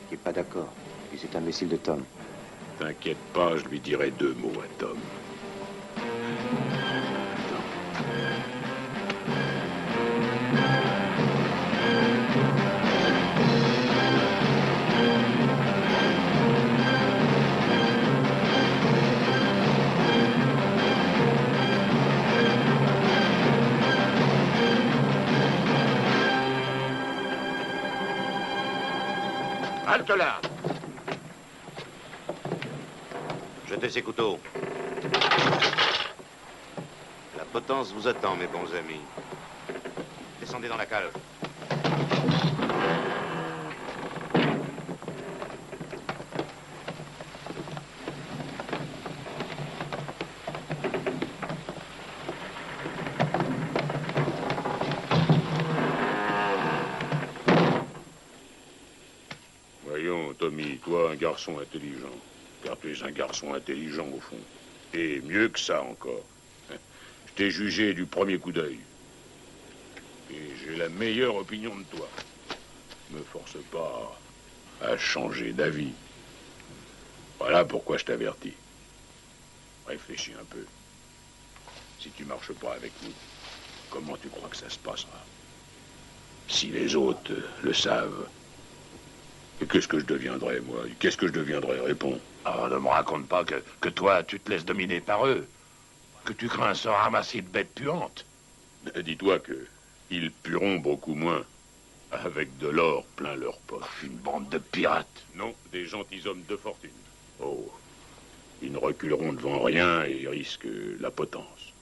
qui n'est pas d'accord. Et cet imbécile de Tom. T'inquiète pas, je lui dirai 2 mots à Tom. Halte là! Jetez ces couteaux. La potence vous attend, mes bons amis. Descendez dans la cale. Voyons, Tommy, toi, un garçon intelligent. Car tu es un garçon intelligent, au fond. Et mieux que ça encore. Je t'ai jugé du premier coup d'œil. Et j'ai la meilleure opinion de toi. Ne me force pas à changer d'avis. Voilà pourquoi je t'avertis. Réfléchis un peu. Si tu marches pas avec nous, comment tu crois que ça se passera? Si les autres le savent, qu'est-ce que je deviendrai, moi? Qu'est-ce que je deviendrai? Réponds. Oh, ne me raconte pas que toi, tu te laisses dominer par eux. Que tu crains se ramasser de bêtes puantes. Dis-toi que ils pueront beaucoup moins. Avec de l'or plein leur poche. Une bande de pirates. Non, des gentilshommes de fortune. Oh, ils ne reculeront devant rien et risquent la potence.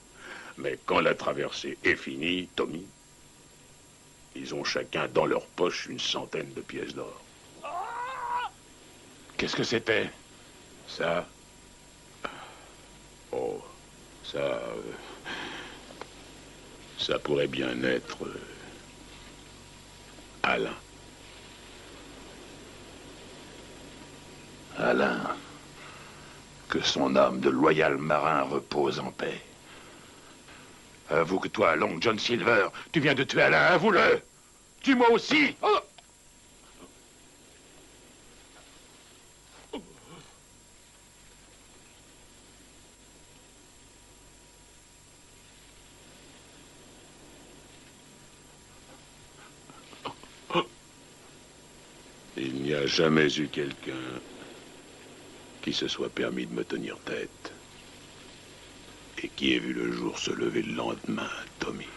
Mais quand la traversée est finie, Tommy, ils ont chacun dans leur poche 100 de pièces d'or. Qu'est-ce que c'était? Ça? Oh, ça... ça pourrait bien être... Alain. Alain. Que son âme de loyal marin repose en paix. Avoue que toi, Long John Silver, tu viens de tuer Alain, avoue-le! Tue-moi aussi! Oh! a jamais eu quelqu'un qui se soit permis de me tenir tête et qui ait vu le jour se lever le lendemain, Tommy.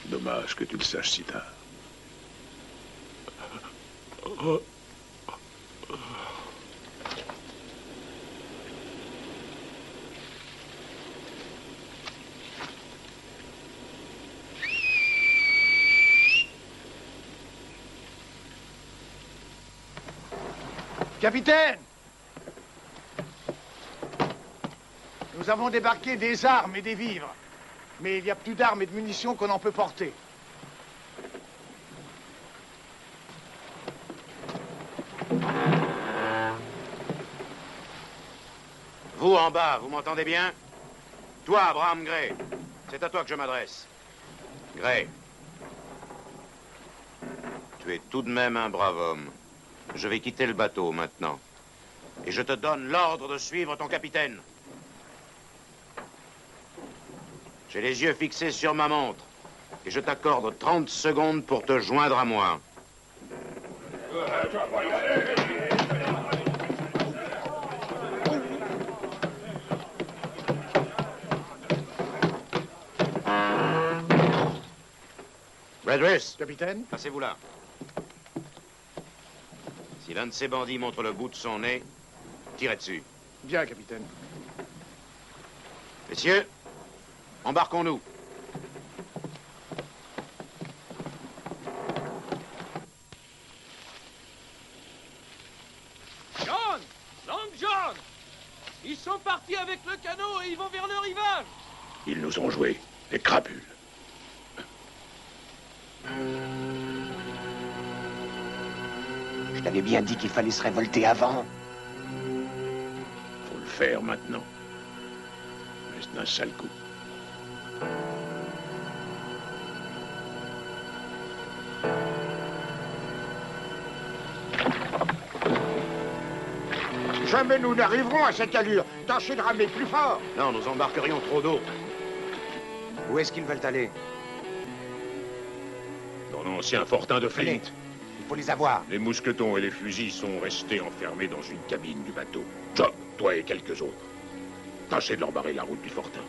Dommage que tu le saches si tard. Capitaine! Nous avons débarqué des armes et des vivres. Mais il y a plus d'armes et de munitions qu'on en peut porter. Vous en bas, vous m'entendez bien? Toi, Abraham Gray, c'est à toi que je m'adresse. Gray, tu es tout de même un brave homme. Je vais quitter le bateau maintenant. Et je te donne l'ordre de suivre ton capitaine. J'ai les yeux fixés sur ma montre. Et je t'accorde 30 secondes pour te joindre à moi. Redruth. Capitaine? Passez-vous là. Si l'un de ces bandits montre le bout de son nez, tirez dessus. Bien, capitaine. Messieurs, embarquons-nous. John! Long John! Ils sont partis avec le canot et ils vont vers le rivage! Ils nous ont joué, les crapules. Je t'avais bien dit qu'il fallait se révolter avant. Faut le faire maintenant. Mais c'est un sale coup. Jamais nous n'arriverons à cette allure. Tâchez de ramer plus fort. Non, nous embarquerions trop d'eau. Où est-ce qu'ils veulent aller? Dans l'ancien fortin de Flint. Il faut les avoir. Les mousquetons et les fusils sont restés enfermés dans une cabine du bateau. Job, toi et quelques autres. Tâchez de leur barrer la route du fortin.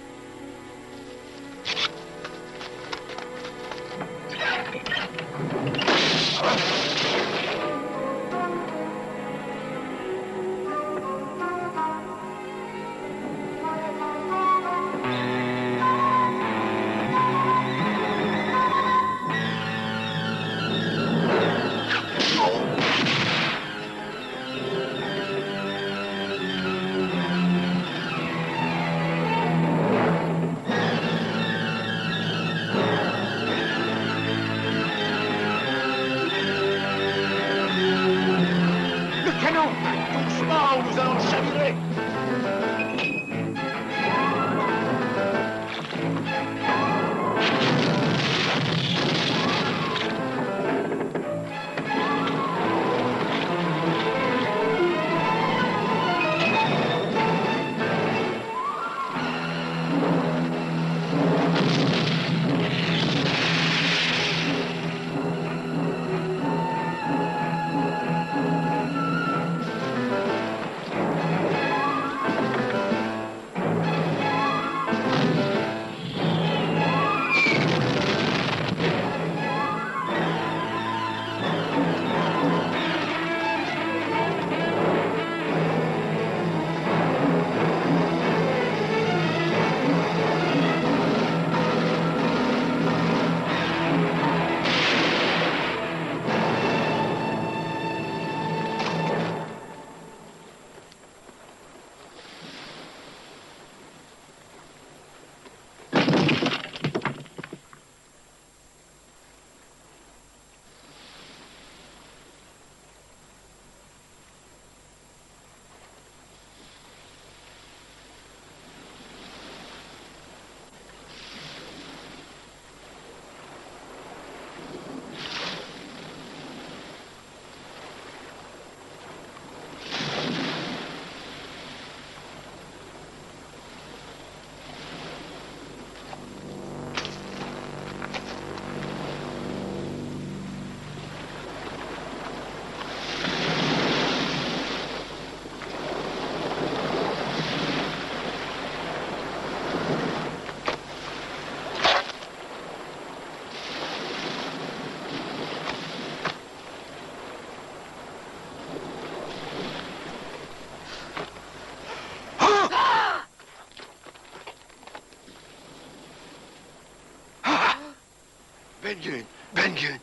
Ben Gunn. Ben Gunn.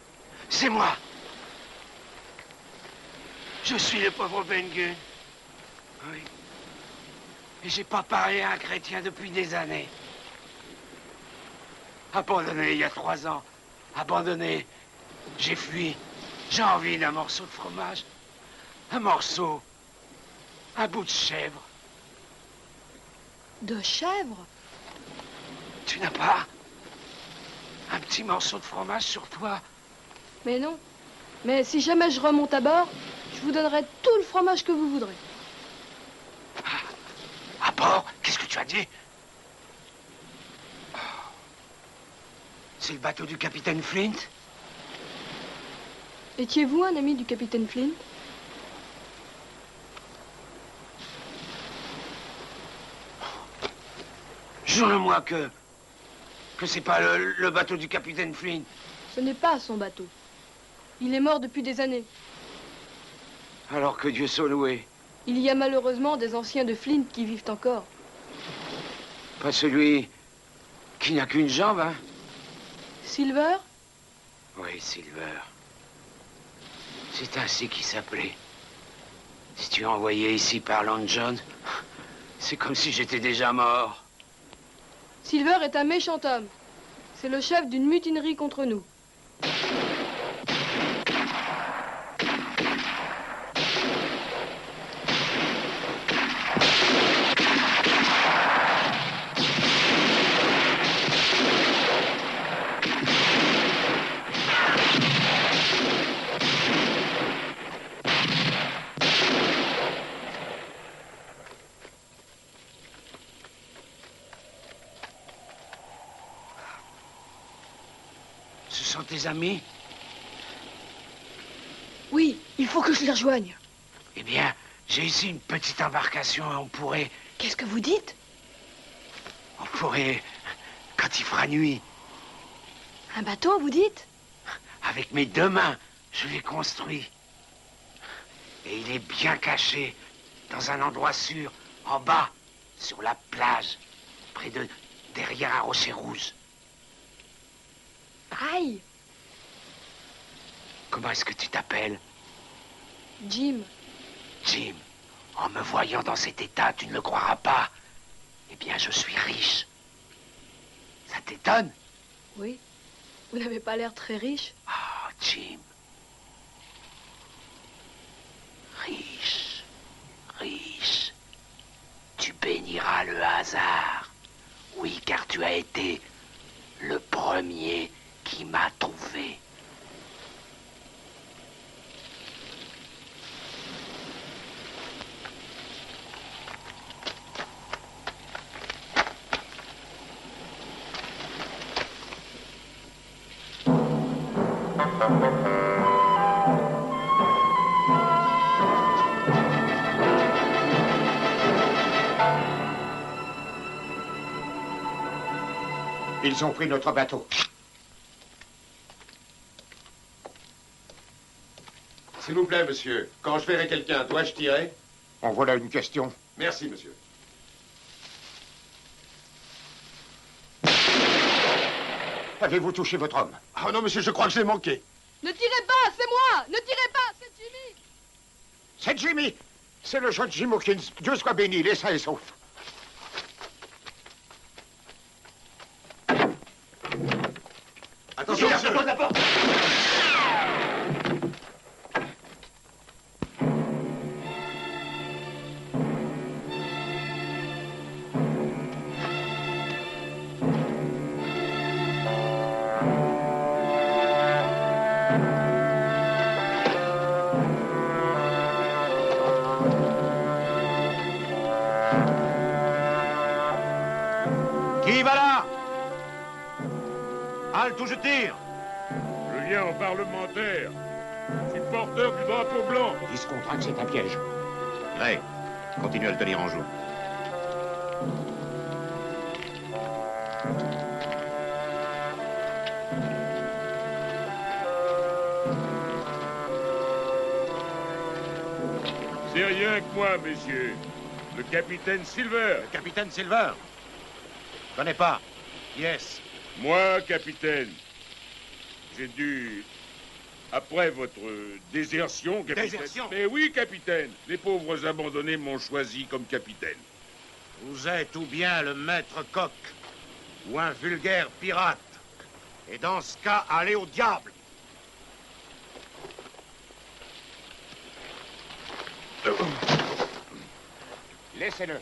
C'est moi. Je suis le pauvre Ben Gunn. Oui. Et j'ai pas parlé à un chrétien depuis des années. Abandonné il y a 3 ans. Abandonné. J'ai fui. J'ai envie d'un morceau de fromage. Un morceau. Un bout de chèvre. De chèvre? Tu n'as pas un petit morceau de fromage sur toi? Mais non. Mais si jamais je remonte à bord, je vous donnerai tout le fromage que vous voudrez. À bord? Qu'est-ce que tu as dit? C'est le bateau du capitaine Flint? Étiez-vous un ami du capitaine Flint? Jure-moi que c'est pas le bateau du capitaine Flint. Ce n'est pas son bateau. Il est mort depuis des années. Alors que Dieu soit loué. Il y a malheureusement des anciens de Flint qui vivent encore. Pas celui qui n'a qu'une jambe, hein? Silver? Oui, Silver. C'est ainsi qu'il s'appelait. Si tu es envoyé ici par Long John, c'est comme si j'étais déjà mort. Silver est un méchant homme. C'est le chef d'une mutinerie contre nous. Ce sont tes amis? Oui, il faut que je les rejoigne. Eh bien, j'ai ici une petite embarcation et on pourrait... Qu'est-ce que vous dites? On pourrait... Quand il fera nuit... Un bateau, vous dites? Avec mes 2 mains, je l'ai construit. Et il est bien caché, dans un endroit sûr, en bas, sur la plage, derrière un rocher rouge. Aïe! Comment est-ce que tu t'appelles? Jim. Jim, en me voyant dans cet état, tu ne le croiras pas. Eh bien, je suis riche. Ça t'étonne? Oui. Vous n'avez pas l'air très riche. Oh, Jim. Riche. Riche. Tu béniras le hasard. Oui, car tu as été le premier qui m'a trouvé. Ils ont pris notre bateau. S'il vous plaît, monsieur, quand je verrai quelqu'un, dois-je tirer? En voilà une question. Merci, monsieur. Avez-vous touché votre homme? Oh non, monsieur, je crois que je l'ai manqué. Ne tirez pas, c'est moi! Ne tirez pas, c'est Jimmy! C'est Jimmy! C'est le jeune Jim Hawkins. Dieu soit béni, il est sain et sauf. Attention, monsieur! Porte la porte! Qui va là? Halte ou je tire? Je viens en parlementaire. Je suis porteur du drapeau blanc. Il se contraint que c'est un piège. Gray, continue à le tenir en joue. C'est rien que moi, messieurs. Le capitaine Silver. Le capitaine Silver? Je connais pas. Yes. Moi, capitaine. J'ai dû... Après votre désertion, capitaine... Désertion? Mais oui, capitaine. Les pauvres abandonnés m'ont choisi comme capitaine. Vous êtes ou bien le maître coq, ou un vulgaire pirate. Et dans ce cas, allez au diable. Laissez-le.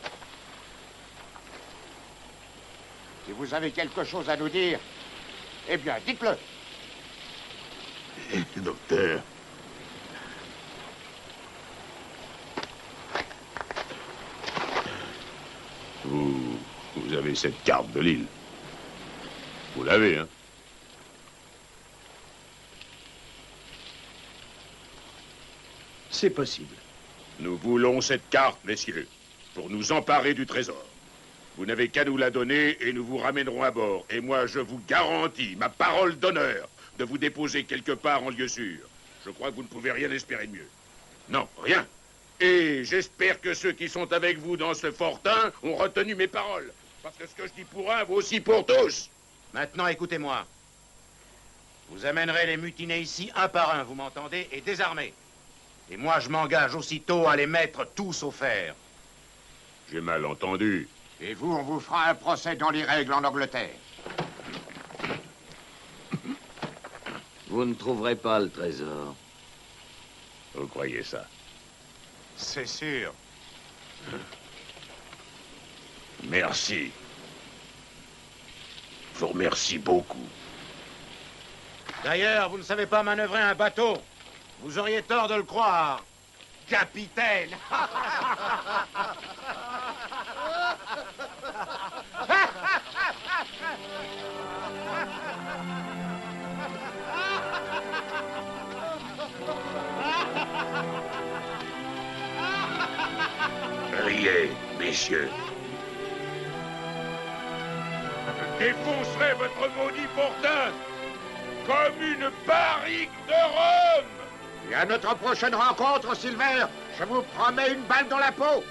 Si vous avez quelque chose à nous dire, eh bien, dites-le. Docteur. Vous avez cette carte de l'île. Vous l'avez, hein? C'est possible. Nous voulons cette carte, messieurs, pour nous emparer du trésor. Vous n'avez qu'à nous la donner et nous vous ramènerons à bord. Et moi, je vous garantis, ma parole d'honneur, de vous déposer quelque part en lieu sûr. Je crois que vous ne pouvez rien espérer de mieux. Non, rien. Et j'espère que ceux qui sont avec vous dans ce fortin ont retenu mes paroles. Parce que ce que je dis pour un vaut aussi pour tous. Maintenant, écoutez-moi. Vous amènerez les mutinés ici un par un, vous m'entendez, et désarmés. Et moi, je m'engage aussitôt à les mettre tous au fer. J'ai mal entendu. Et vous, on vous fera un procès dans les règles en Angleterre. Vous ne trouverez pas le trésor. Vous croyez ça? C'est sûr. Merci. Je vous remercie beaucoup. D'ailleurs, vous ne savez pas manœuvrer un bateau. Vous auriez tort de le croire. Capitaine. Riez, messieurs. Je défoncerai votre maudit fortin comme une barrique de rhum. Et à notre prochaine rencontre, Silver, je vous promets une balle dans la peau.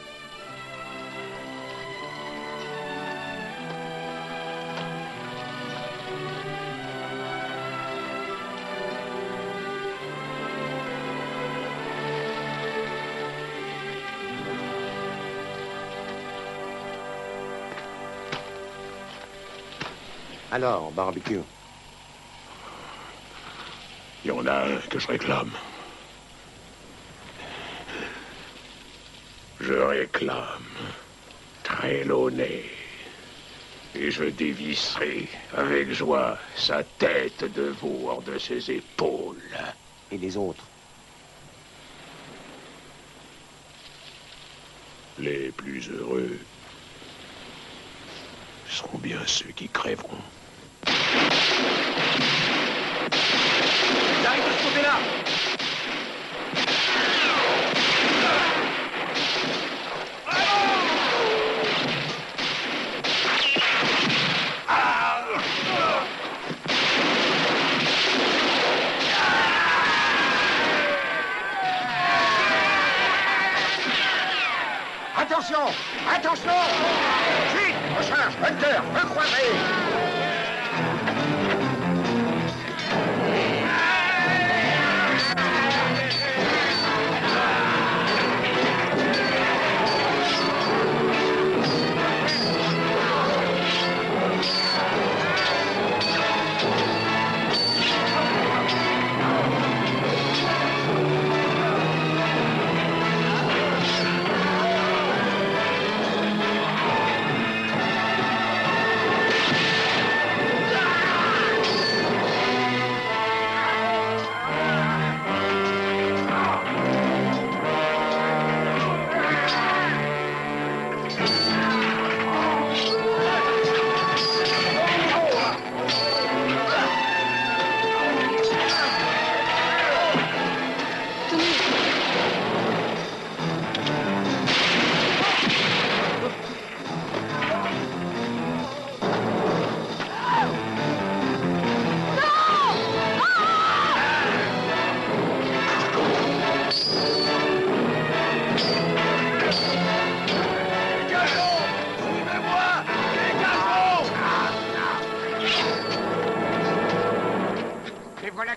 Alors, barbecue. Il y en a un que je réclame. Je réclame Trelawney. Et je dévisserai avec joie sa tête de veau hors de ses épaules. Et les autres? Les plus heureux seront bien ceux qui crèveront. J'arrive de ce côté-là. Attention! Attention! Vite! Recharge! Hunter! Recroisez!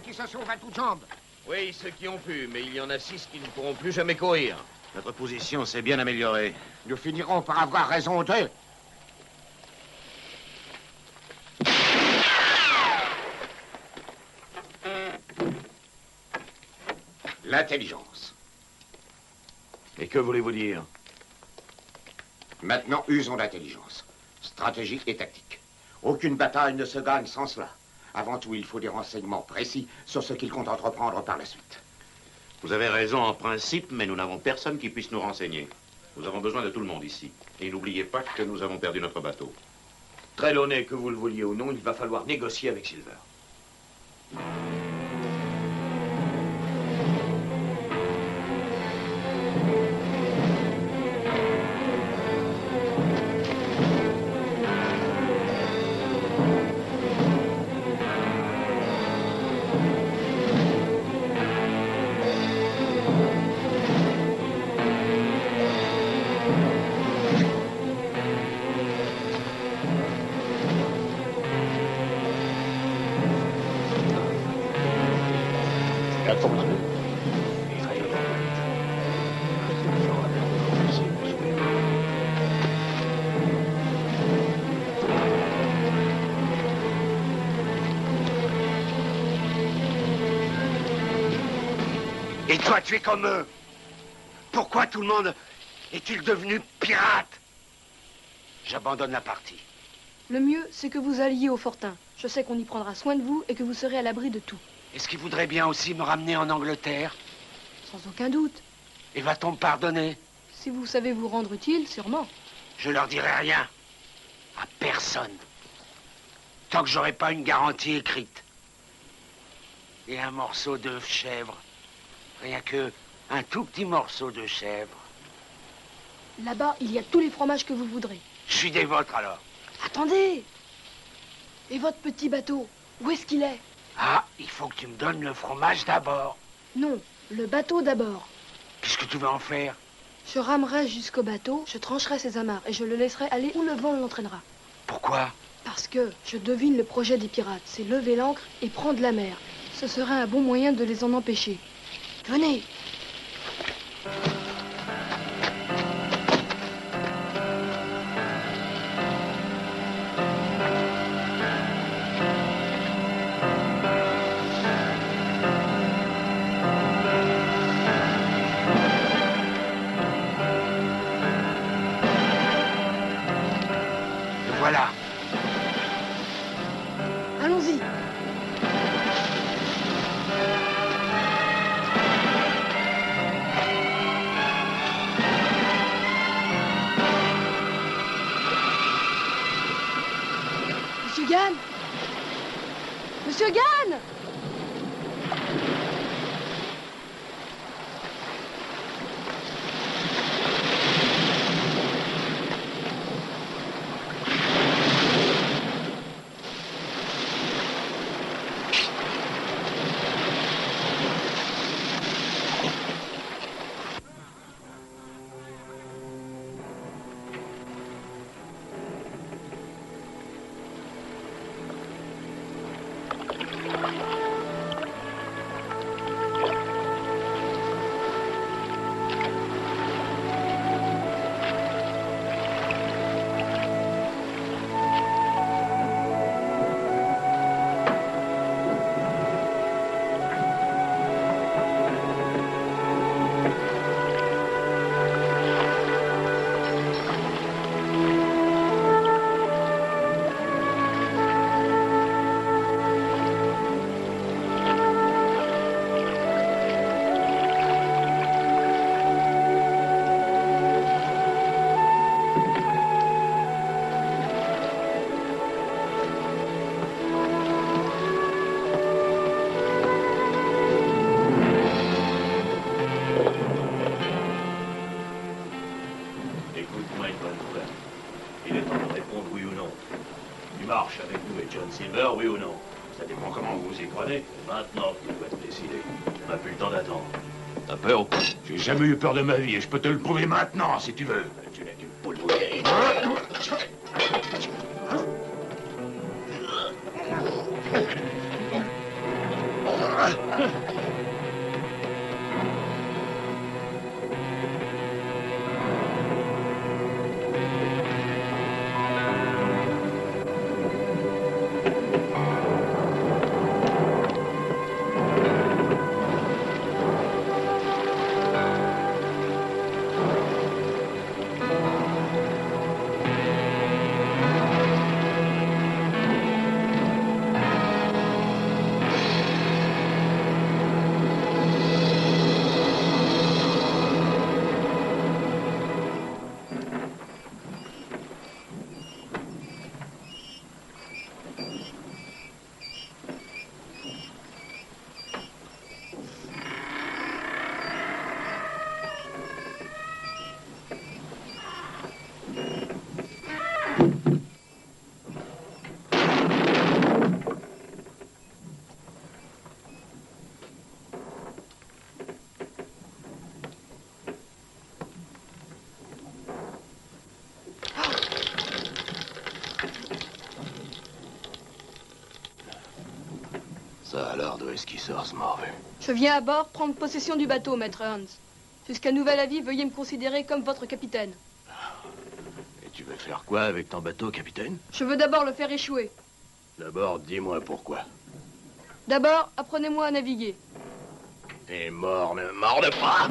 qui se sauvent à toutes jambes. Oui, ceux qui ont pu, mais il y en a 6 qui ne pourront plus jamais courir. Notre position s'est bien améliorée. Nous finirons par avoir raison d'eux. L'intelligence. Et que voulez-vous dire? Maintenant, usons d'intelligence. Stratégie et tactique. Aucune bataille ne se gagne sans cela. Avant tout, il faut des renseignements précis sur ce qu'ils comptent entreprendre par la suite. Vous avez raison en principe, mais nous n'avons personne qui puisse nous renseigner. Nous avons besoin de tout le monde ici. Et n'oubliez pas que nous avons perdu notre bateau. Trelawney, que vous le vouliez ou non, il va falloir négocier avec Silver. Et toi, tu es comme eux. Pourquoi tout le monde est-il devenu pirate? J'abandonne la partie. Le mieux, c'est que vous alliez au Fortin. Je sais qu'on y prendra soin de vous et que vous serez à l'abri de tout. Est-ce qu'il voudrait bien aussi me ramener en Angleterre? Sans aucun doute. Et va-t-on me pardonner? Si vous savez vous rendre utile, sûrement. Je leur dirai rien. À personne. Tant que j'aurai pas une garantie écrite. Et un morceau de chèvre. Rien que un tout petit morceau de chèvre. Là-bas, il y a tous les fromages que vous voudrez. Je suis des vôtres alors. Attendez! Et votre petit bateau, où est-ce qu'il est? Ah, il faut que tu me donnes le fromage d'abord. Non, le bateau d'abord. Qu'est-ce que tu vas en faire? Je ramerai jusqu'au bateau, je trancherai ses amarres et je le laisserai aller où le vent l'entraînera. Pourquoi? Parce que je devine le projet des pirates, c'est lever l'ancre et prendre la mer. Ce serait un bon moyen de les en empêcher. Venez! Voilà. Allons-y! Monsieur Gann! Monsieur Gann! Écoute-moi une bonne fois. Il est temps de répondre oui ou non. Tu marches avec nous et John Silver, oui ou non? Ça dépend comment vous vous y prenez. Maintenant, tu dois te décider. On n'a plus le temps d'attendre. T'as peur ou pas? J'ai jamais eu peur de ma vie et je peux te le prouver maintenant, si tu veux. Tu n'es qu'une poule mouillée. Ça alors, d'où est-ce qu'il sort, ce morveux? Je viens à bord prendre possession du bateau, maître Hans. Jusqu'à nouvel avis, veuillez me considérer comme votre capitaine. Et tu veux faire quoi avec ton bateau, capitaine? Je veux d'abord le faire échouer. D'abord, dis-moi pourquoi. D'abord, apprenez-moi à naviguer. T'es mort, mais mort de pas!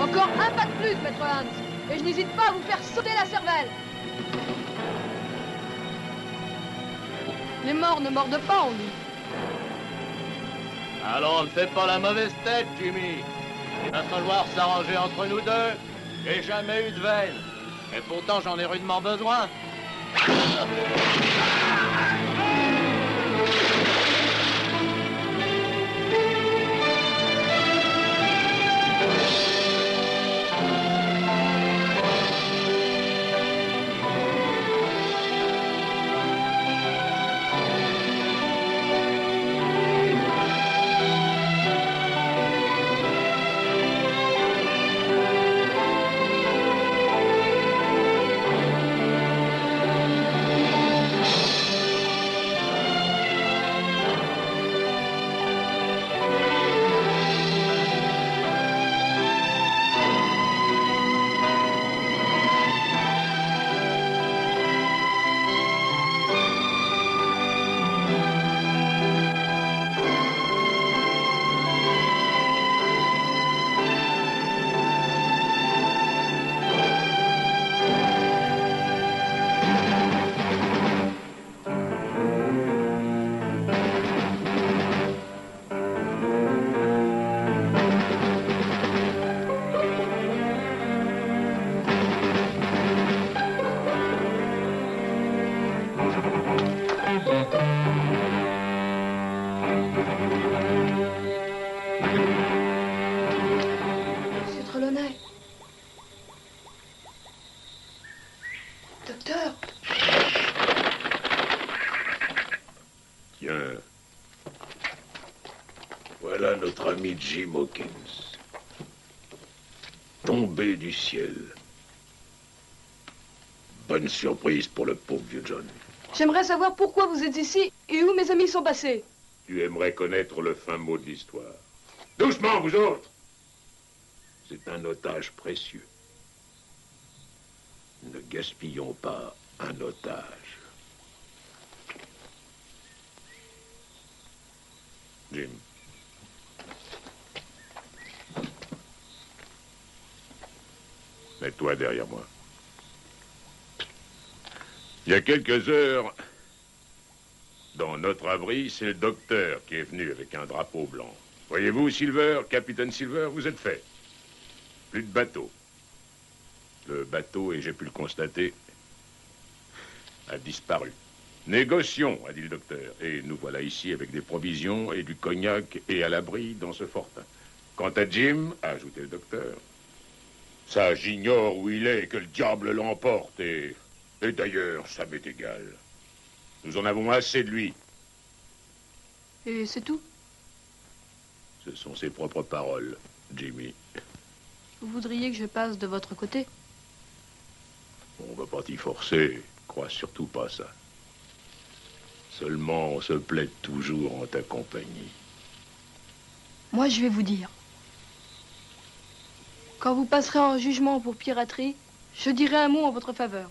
Encore un pas de plus, maître Hans, et je n'hésite pas à vous faire sauter la cervelle. Les morts ne mordent pas, on dit. Allons, ne fais pas la mauvaise tête, Jimmy. Il va falloir s'arranger entre nous deux. J'ai jamais eu de veine. Et pourtant, j'en ai rudement besoin. Monsieur Trelawney. Docteur. Tiens. Voilà notre ami Jim Hawkins. Tombé du ciel. Bonne surprise pour le pauvre vieux John. J'aimerais savoir pourquoi vous êtes ici et où mes amis sont passés. Tu aimerais connaître le fin mot de l'histoire. Doucement, vous autres! C'est un otage précieux. Ne gaspillons pas un otage. Jim. Mets-toi derrière moi. Il y a quelques heures, dans notre abri, c'est le docteur qui est venu avec un drapeau blanc. Voyez-vous, Silver, capitaine Silver, vous êtes fait. Plus de bateau. Le bateau, et j'ai pu le constater, a disparu. Négocions, a dit le docteur, et nous voilà ici avec des provisions et du cognac et à l'abri dans ce fortin. Quant à Jim, a ajouté le docteur, ça j'ignore où il est, que le diable l'emporte, et d'ailleurs, ça m'est égal. Nous en avons assez de lui. Et c'est tout? Ce sont ses propres paroles, Jimmy. Vous voudriez que je passe de votre côté? On va pas t'y forcer. Crois surtout pas ça. Seulement, on se plaît toujours en ta compagnie. Moi, je vais vous dire. Quand vous passerez en jugement pour piraterie, je dirai un mot en votre faveur.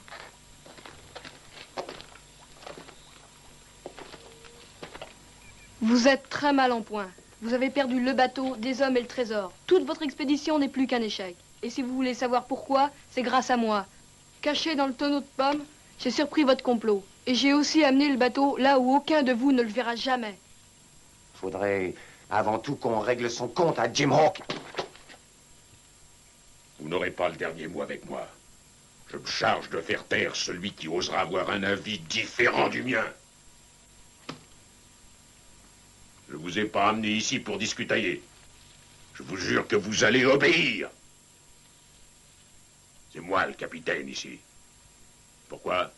Vous êtes très mal en point. Vous avez perdu le bateau, des hommes et le trésor. Toute votre expédition n'est plus qu'un échec. Et si vous voulez savoir pourquoi, c'est grâce à moi. Caché dans le tonneau de pommes, j'ai surpris votre complot. Et j'ai aussi amené le bateau là où aucun de vous ne le verra jamais. Faudrait avant tout qu'on règle son compte à Jim Hawk. Vous n'aurez pas le dernier mot avec moi. Je me charge de faire taire celui qui osera avoir un avis différent du mien. Je vous ai pas amené ici pour discutailler. Je vous jure que vous allez obéir. C'est moi le capitaine ici. Pourquoi?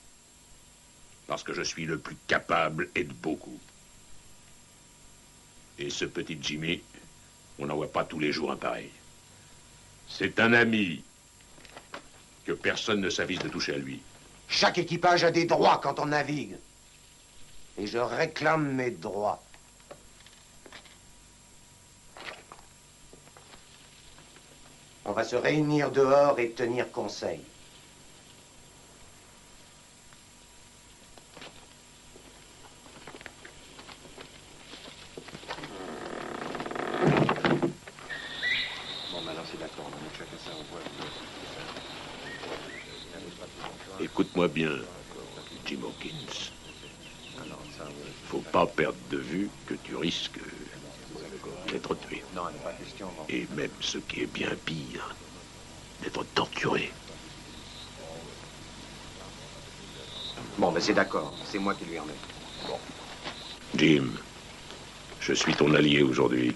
Parce que je suis le plus capable et de beaucoup. Et ce petit Jimmy, on n'en voit pas tous les jours un pareil. C'est un ami que personne ne s'avise de toucher à lui. Chaque équipage a des droits quand on navigue. Et je réclame mes droits. On va se réunir dehors et tenir conseil. Écoute-moi bien, Jim Hawkins. Faut pas perdre de vue que tu risques d'être tué. Et même ce qui est bien pire, d'être torturé. Bon, ben c'est d'accord. C'est moi qui lui en ai. Bon. Jim, je suis ton allié aujourd'hui.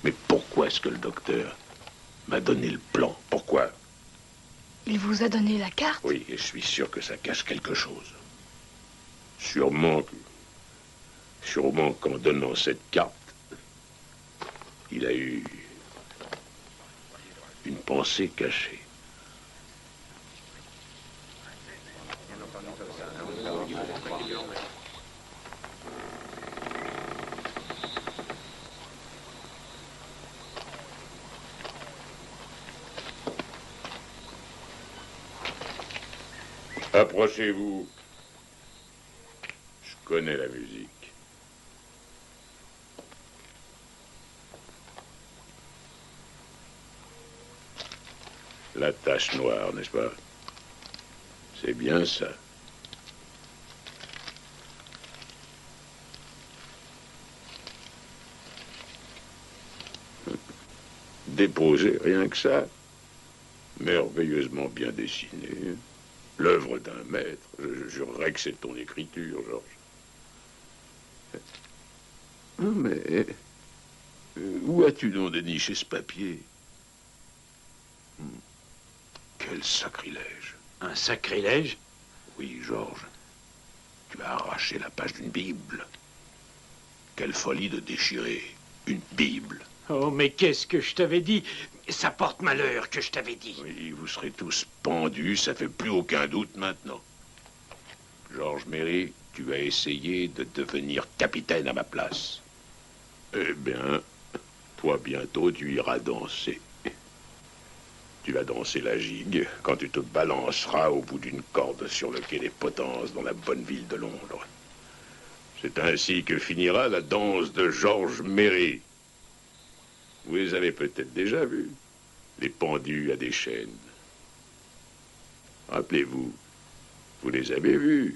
Mais pourquoi est-ce que le docteur m'a donné le plan? Pourquoi? Il vous a donné la carte? Oui, et je suis sûr que ça cache quelque chose. Sûrement qu'en donnant cette carte, il a eu une pensée cachée. Approchez-vous. Je connais la musique. La tache noire, n'est-ce pas? C'est bien ça. Déposé, rien que ça. Merveilleusement bien dessiné. L'œuvre d'un maître. Je jurerais que c'est ton écriture, Georges. Mais où as-tu donc déniché ce papier? Quel sacrilège. Un sacrilège? Oui, Georges. Tu as arraché la page d'une Bible. Quelle folie de déchirer une Bible. Oh, mais qu'est-ce que je t'avais dit? Ça porte malheur que je t'avais dit. Oui, vous serez tous pendus, ça fait plus aucun doute maintenant. Georges Méry, tu as essayé de devenir capitaine à ma place. Eh bien, toi bientôt tu iras danser. Tu vas danser la gigue quand tu te balanceras au bout d'une corde sur le quai des Potences dans la bonne ville de Londres. C'est ainsi que finira la danse de Georges Méry. Vous les avez peut-être déjà vus, les pendus à des chaînes. Rappelez-vous, vous les avez vus,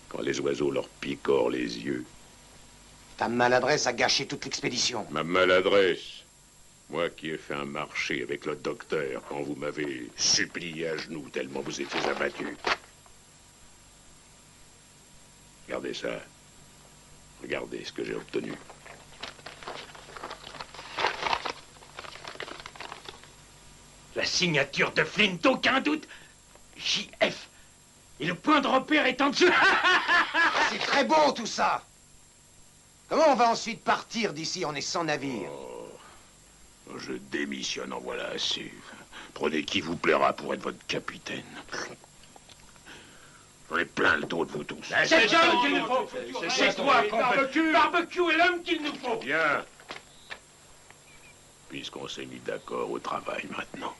quand les oiseaux leur picorent les yeux. Ta maladresse a gâché toute l'expédition. Ma maladresse? Moi qui ai fait un marché avec le docteur quand vous m'avez supplié à genoux tellement vous étiez abattu. Regardez ça. Regardez ce que j'ai obtenu. La signature de Flint, aucun doute. JF. Et le point de repère est en dessous. C'est très beau tout ça. Comment on va ensuite partir d'ici? On est sans navire. Oh, je démissionne, en voilà assez. Prenez qui vous plaira pour être votre capitaine. J'en ai plein le dos de vous tous. C'est John qu'il nous faut. C'est toi qu'on veut. Barbecue est l'homme qu'il nous faut. Bien. Puisqu'on s'est mis d'accord au travail maintenant.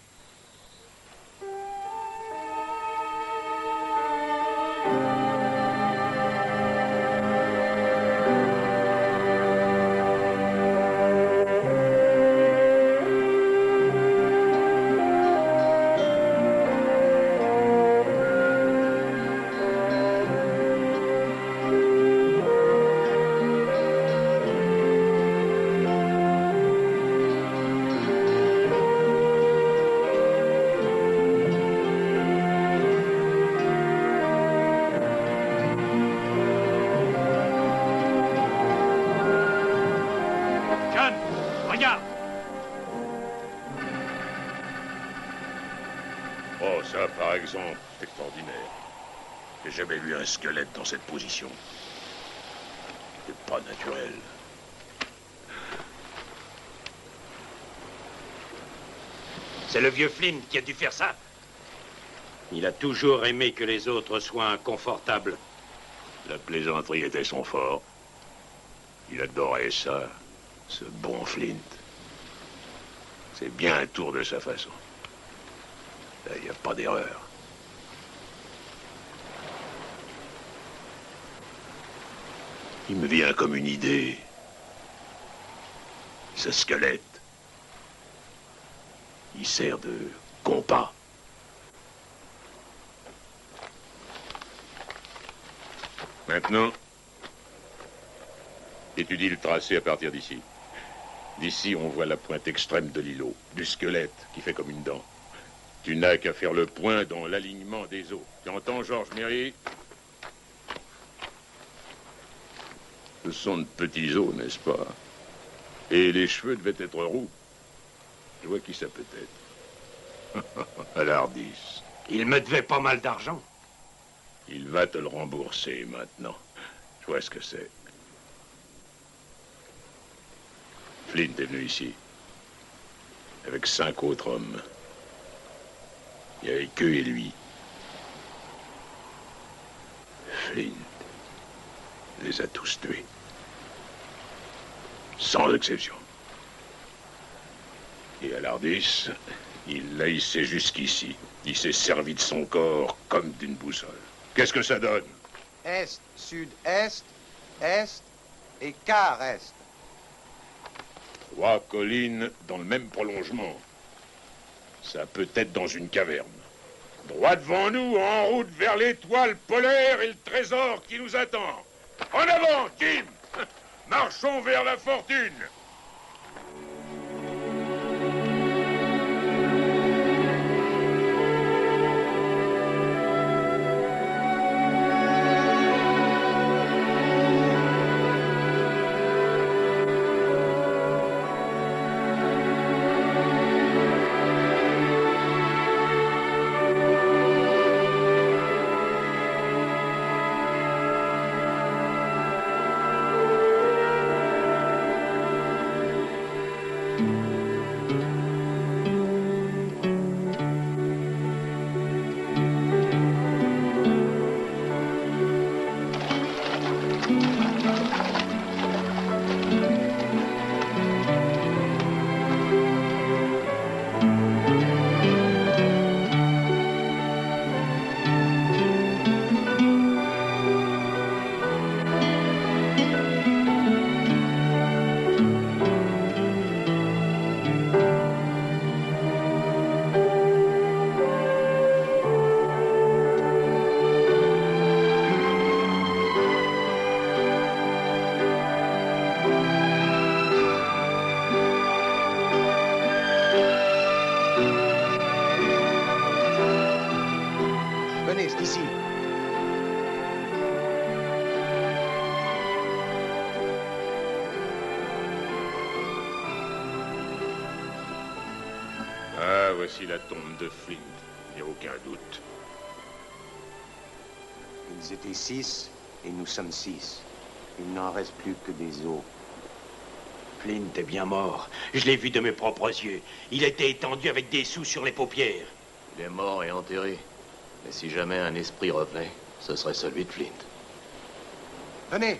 regarde. Oh, ça, par exemple, c'est extraordinaire. J'ai jamais vu un squelette dans cette position. C'est pas naturel. C'est le vieux Flynn qui a dû faire ça. Il a toujours aimé que les autres soient inconfortables. La plaisanterie était son fort. Il adorait ça, ce bon Flint. C'est bien un tour de sa façon. Là, il n'y a pas d'erreur. Il me vient comme une idée. Ce squelette, il sert de compas. Maintenant, étudie le tracé à partir d'ici. D'ici, on voit la pointe extrême de l'îlot, du squelette qui fait comme une dent. Tu n'as qu'à faire le point dans l'alignement des os. Tu entends, Georges Méry? Ce sont de petits os, n'est-ce pas? Et les cheveux devaient être roux. Je vois qui ça peut être. À l'Ardis. Il me devait pas mal d'argent. Il va te le rembourser maintenant. Je vois ce que c'est. Flint est venu ici. Avec 5 autres hommes. Il n'y avait qu'eux et lui. Flint les a tous tués. Sans exception. Et à l'Ardis, il l'a hissé jusqu'ici. Il s'est servi de son corps comme d'une boussole. Qu'est-ce que ça donne? Est, sud-est, est et quart est. 3 collines dans le même prolongement. Ça peut être dans une caverne. Droit devant nous, en route vers l'étoile polaire et le trésor qui nous attend. En avant, Kim! Marchons vers la fortune! Voici la tombe de Flint, il n'y a aucun doute. Ils étaient 6 et nous sommes 6. Il n'en reste plus que des os. Flint est bien mort. Je l'ai vu de mes propres yeux. Il était étendu avec des sous sur les paupières. Il est mort et enterré. Mais si jamais un esprit revenait, ce serait celui de Flint. Venez.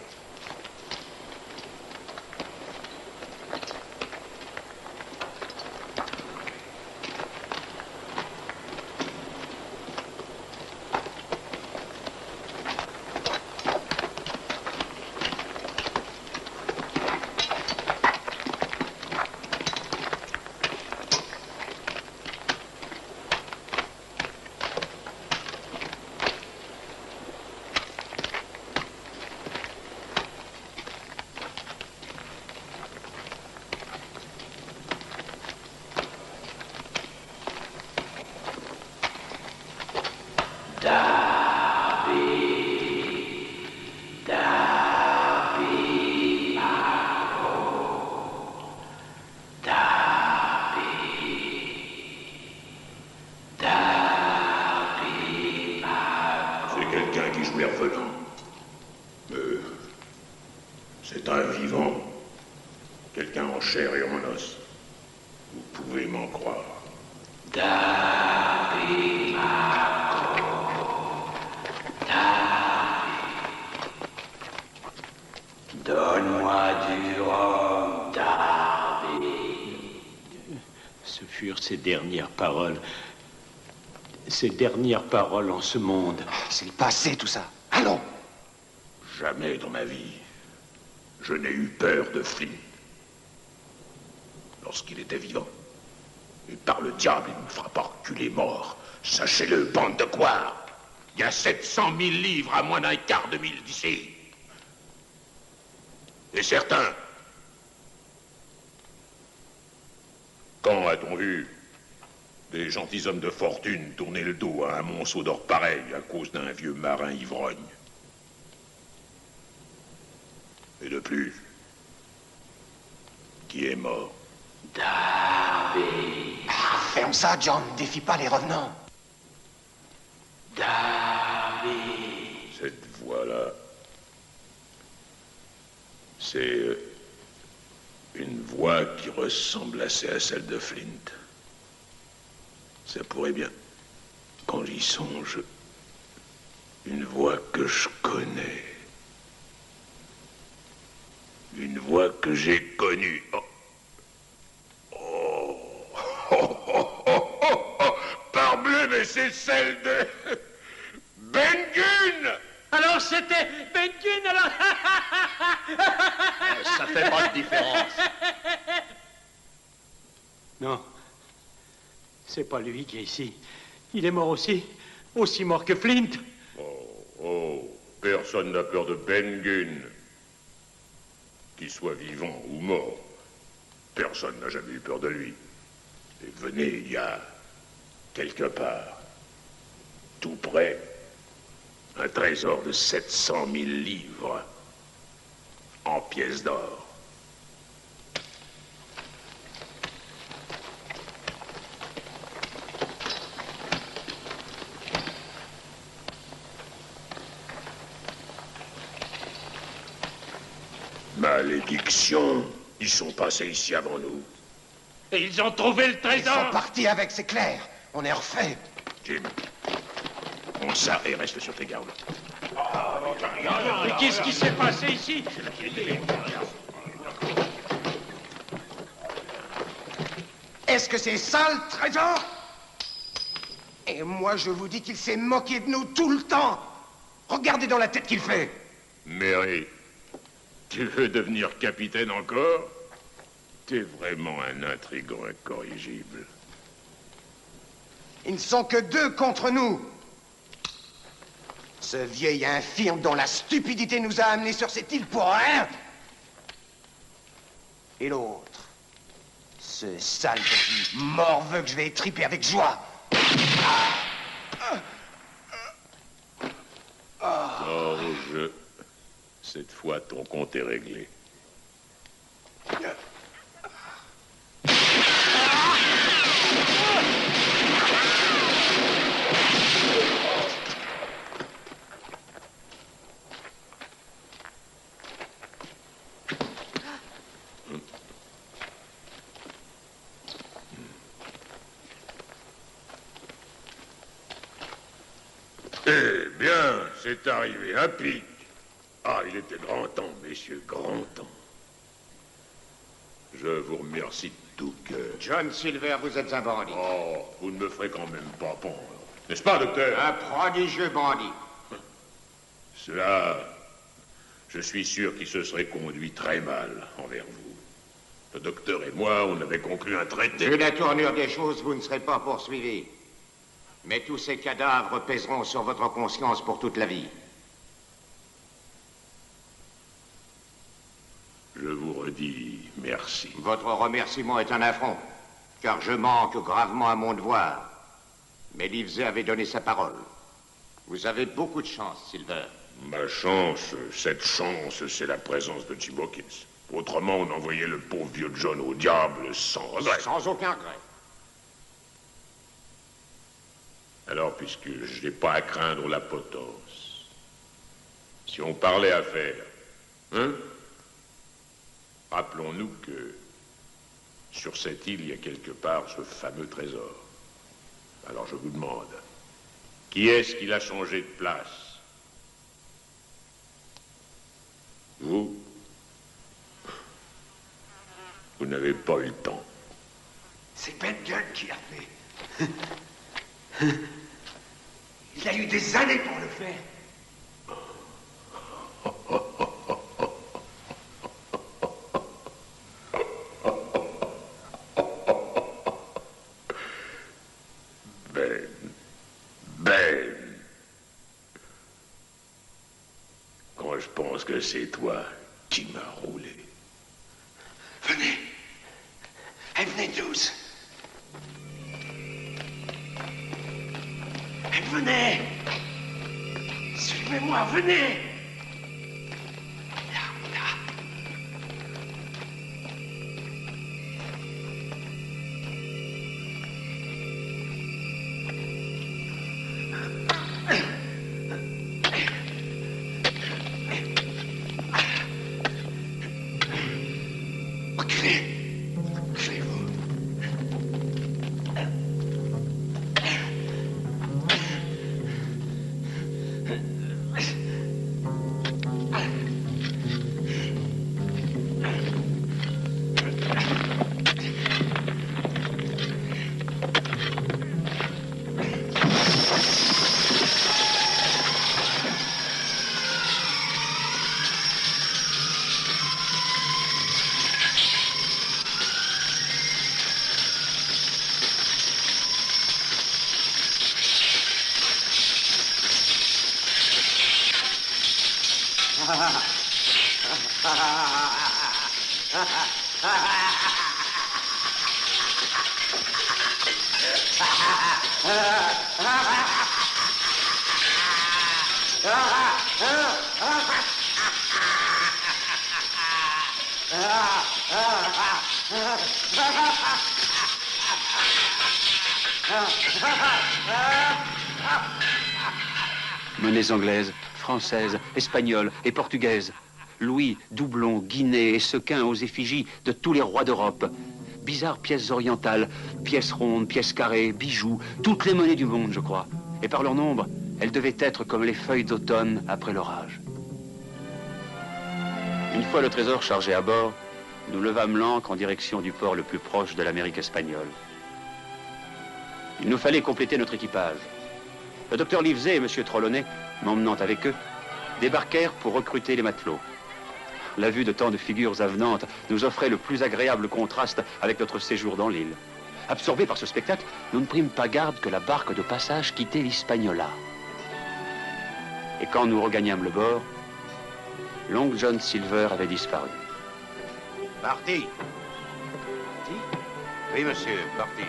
chair et en os. Vous pouvez m'en croire. David. Donne-moi du rhum, David. Ce furent ses dernières paroles. Ses dernières paroles en ce monde. C'est le passé, tout ça. Allons. Jamais dans ma vie, je n'ai eu peur de Flint. Lorsqu'il était vivant. Et par le diable, il me fera pas reculer mort. Sachez-le, bande de quoi? Il y a 700 000 livres à moins d'un quart de mille d'ici. Et certain. Quand a-t-on vu des gentilshommes de fortune tourner le dos à un monceau d'or pareil à cause d'un vieux marin ivrogne? Et de plus, qui est mort? David. Ferme ça, John. Défie pas les revenants. David. Cette voix-là, c'est une voix qui ressemble assez à celle de Flint. Ça pourrait bien, quand j'y songe, une voix que je connais. Une voix que j'ai connue. Oh. Parbleu, mais c'est celle de Ben Gunn. Alors c'était Ben Gunn, alors... Ça fait pas de différence. Non. C'est pas lui qui est ici. Il est mort aussi. Aussi mort que Flint. Oh, personne n'a peur de Ben Gunn. Qu'il soit vivant ou mort, personne n'a jamais eu peur de lui. Et venez, il y a quelque part, tout près, un trésor de 700 000 livres en pièces d'or. Malédiction, ils sont passés ici avant nous. Et ils ont trouvé le trésor. Ils sont partis avec, c'est clair. On est refait. Jim, on s'arrête et reste sur tes gardes. Mais qu'est-ce qui s'est passé ici? Est-ce que c'est ça le trésor? Et moi, je vous dis qu'il s'est moqué de nous tout le temps. Regardez dans la tête qu'il fait. Mary, tu veux devenir capitaine encore? T'es vraiment un intrigant incorrigible. Ils ne sont que deux contre nous. Ce vieil infirme dont la stupidité nous a amenés sur cette île pour rien. Et l'autre, ce sale petit morveux que je vais étriper avec joie. George, cette fois ton compte est réglé. Eh bien, c'est arrivé à pic. Ah, il était grand temps, messieurs, grand temps. Je vous remercie de tout cœur. John Silver, vous êtes un bandit. Oh, vous ne me ferez quand même pas pendre. N'est-ce pas, docteur? Un prodigieux bandit. Cela, je suis sûr qu'il se serait conduit très mal envers vous. Le docteur et moi, on avait conclu un traité. Vu la tournure des choses, vous ne serez pas poursuivi. Mais tous ces cadavres pèseront sur votre conscience pour toute la vie. Je vous redis merci. Votre remerciement est un affront, car je manque gravement à mon devoir. Mais Livesey avait donné sa parole. Vous avez beaucoup de chance, Silver. Ma chance, cette chance, c'est la présence de Jim Hawkins. Autrement, on envoyait le pauvre vieux John au diable sans regret. Sans aucun regret. Alors, puisque je n'ai pas à craindre la potence, si on parlait affaires, hein? Rappelons-nous que Sur cette île, il y a quelque part ce fameux trésor. Alors je vous demande, qui est-ce qui l'a changé de place? Vous? Vous n'avez pas eu le temps. C'est Ben Gunn qui l'a fait. Il a eu des années pour le faire. Ben. Quand je pense que c'est toi qui m'as roulé. Venez. Et venez tous. Et venez. Suivez-moi, venez. Monnaies anglaises, françaises, espagnoles et portugaises. Louis, doublons, guinées et sequins aux effigies de tous les rois d'Europe. Bizarres pièces orientales, pièces rondes, pièces carrées, bijoux, toutes les monnaies du monde, je crois. Et par leur nombre, elles devaient être comme les feuilles d'automne après l'orage. Une fois le trésor chargé à bord, nous levâmes l'ancre en direction du port le plus proche de l'Amérique espagnole. Il nous fallait compléter notre équipage. Le docteur Livesey et M. Trelawney, m'emmenant avec eux, débarquèrent pour recruter les matelots. La vue de tant de figures avenantes nous offrait le plus agréable contraste avec notre séjour dans l'île. Absorbés par ce spectacle, nous ne prîmes pas garde que la barque de passage quittait l'Hispaniola. Et quand nous regagnâmes le bord, Long John Silver avait disparu. Parti. Oui, monsieur, parti.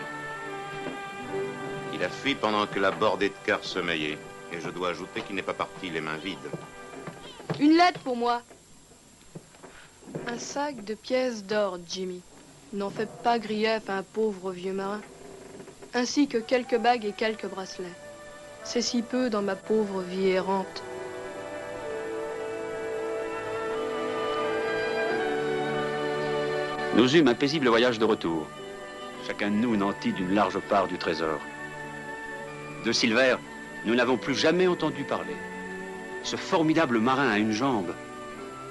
Il a fui pendant que la bordée de quart sommeillait. Et je dois ajouter qu'il n'est pas parti les mains vides. Une lettre pour moi. Un sac de pièces d'or, Jimmy. N'en fais pas grief à un pauvre vieux marin. Ainsi que quelques bagues et quelques bracelets. C'est si peu dans ma pauvre vie errante. Nous eûmes un paisible voyage de retour. Chacun de nous nantit d'une large part du trésor. De Silver, nous n'avons plus jamais entendu parler. Ce formidable marin à une jambe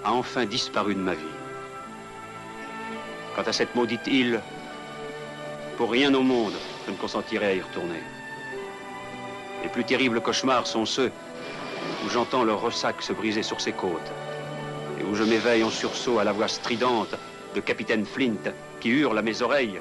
a enfin disparu de ma vie. Quant à cette maudite île, pour rien au monde, je ne consentirai à y retourner. Les plus terribles cauchemars sont ceux où j'entends le ressac se briser sur ses côtes et où je m'éveille en sursaut à la voix stridente de Capitaine Flint qui hurle à mes oreilles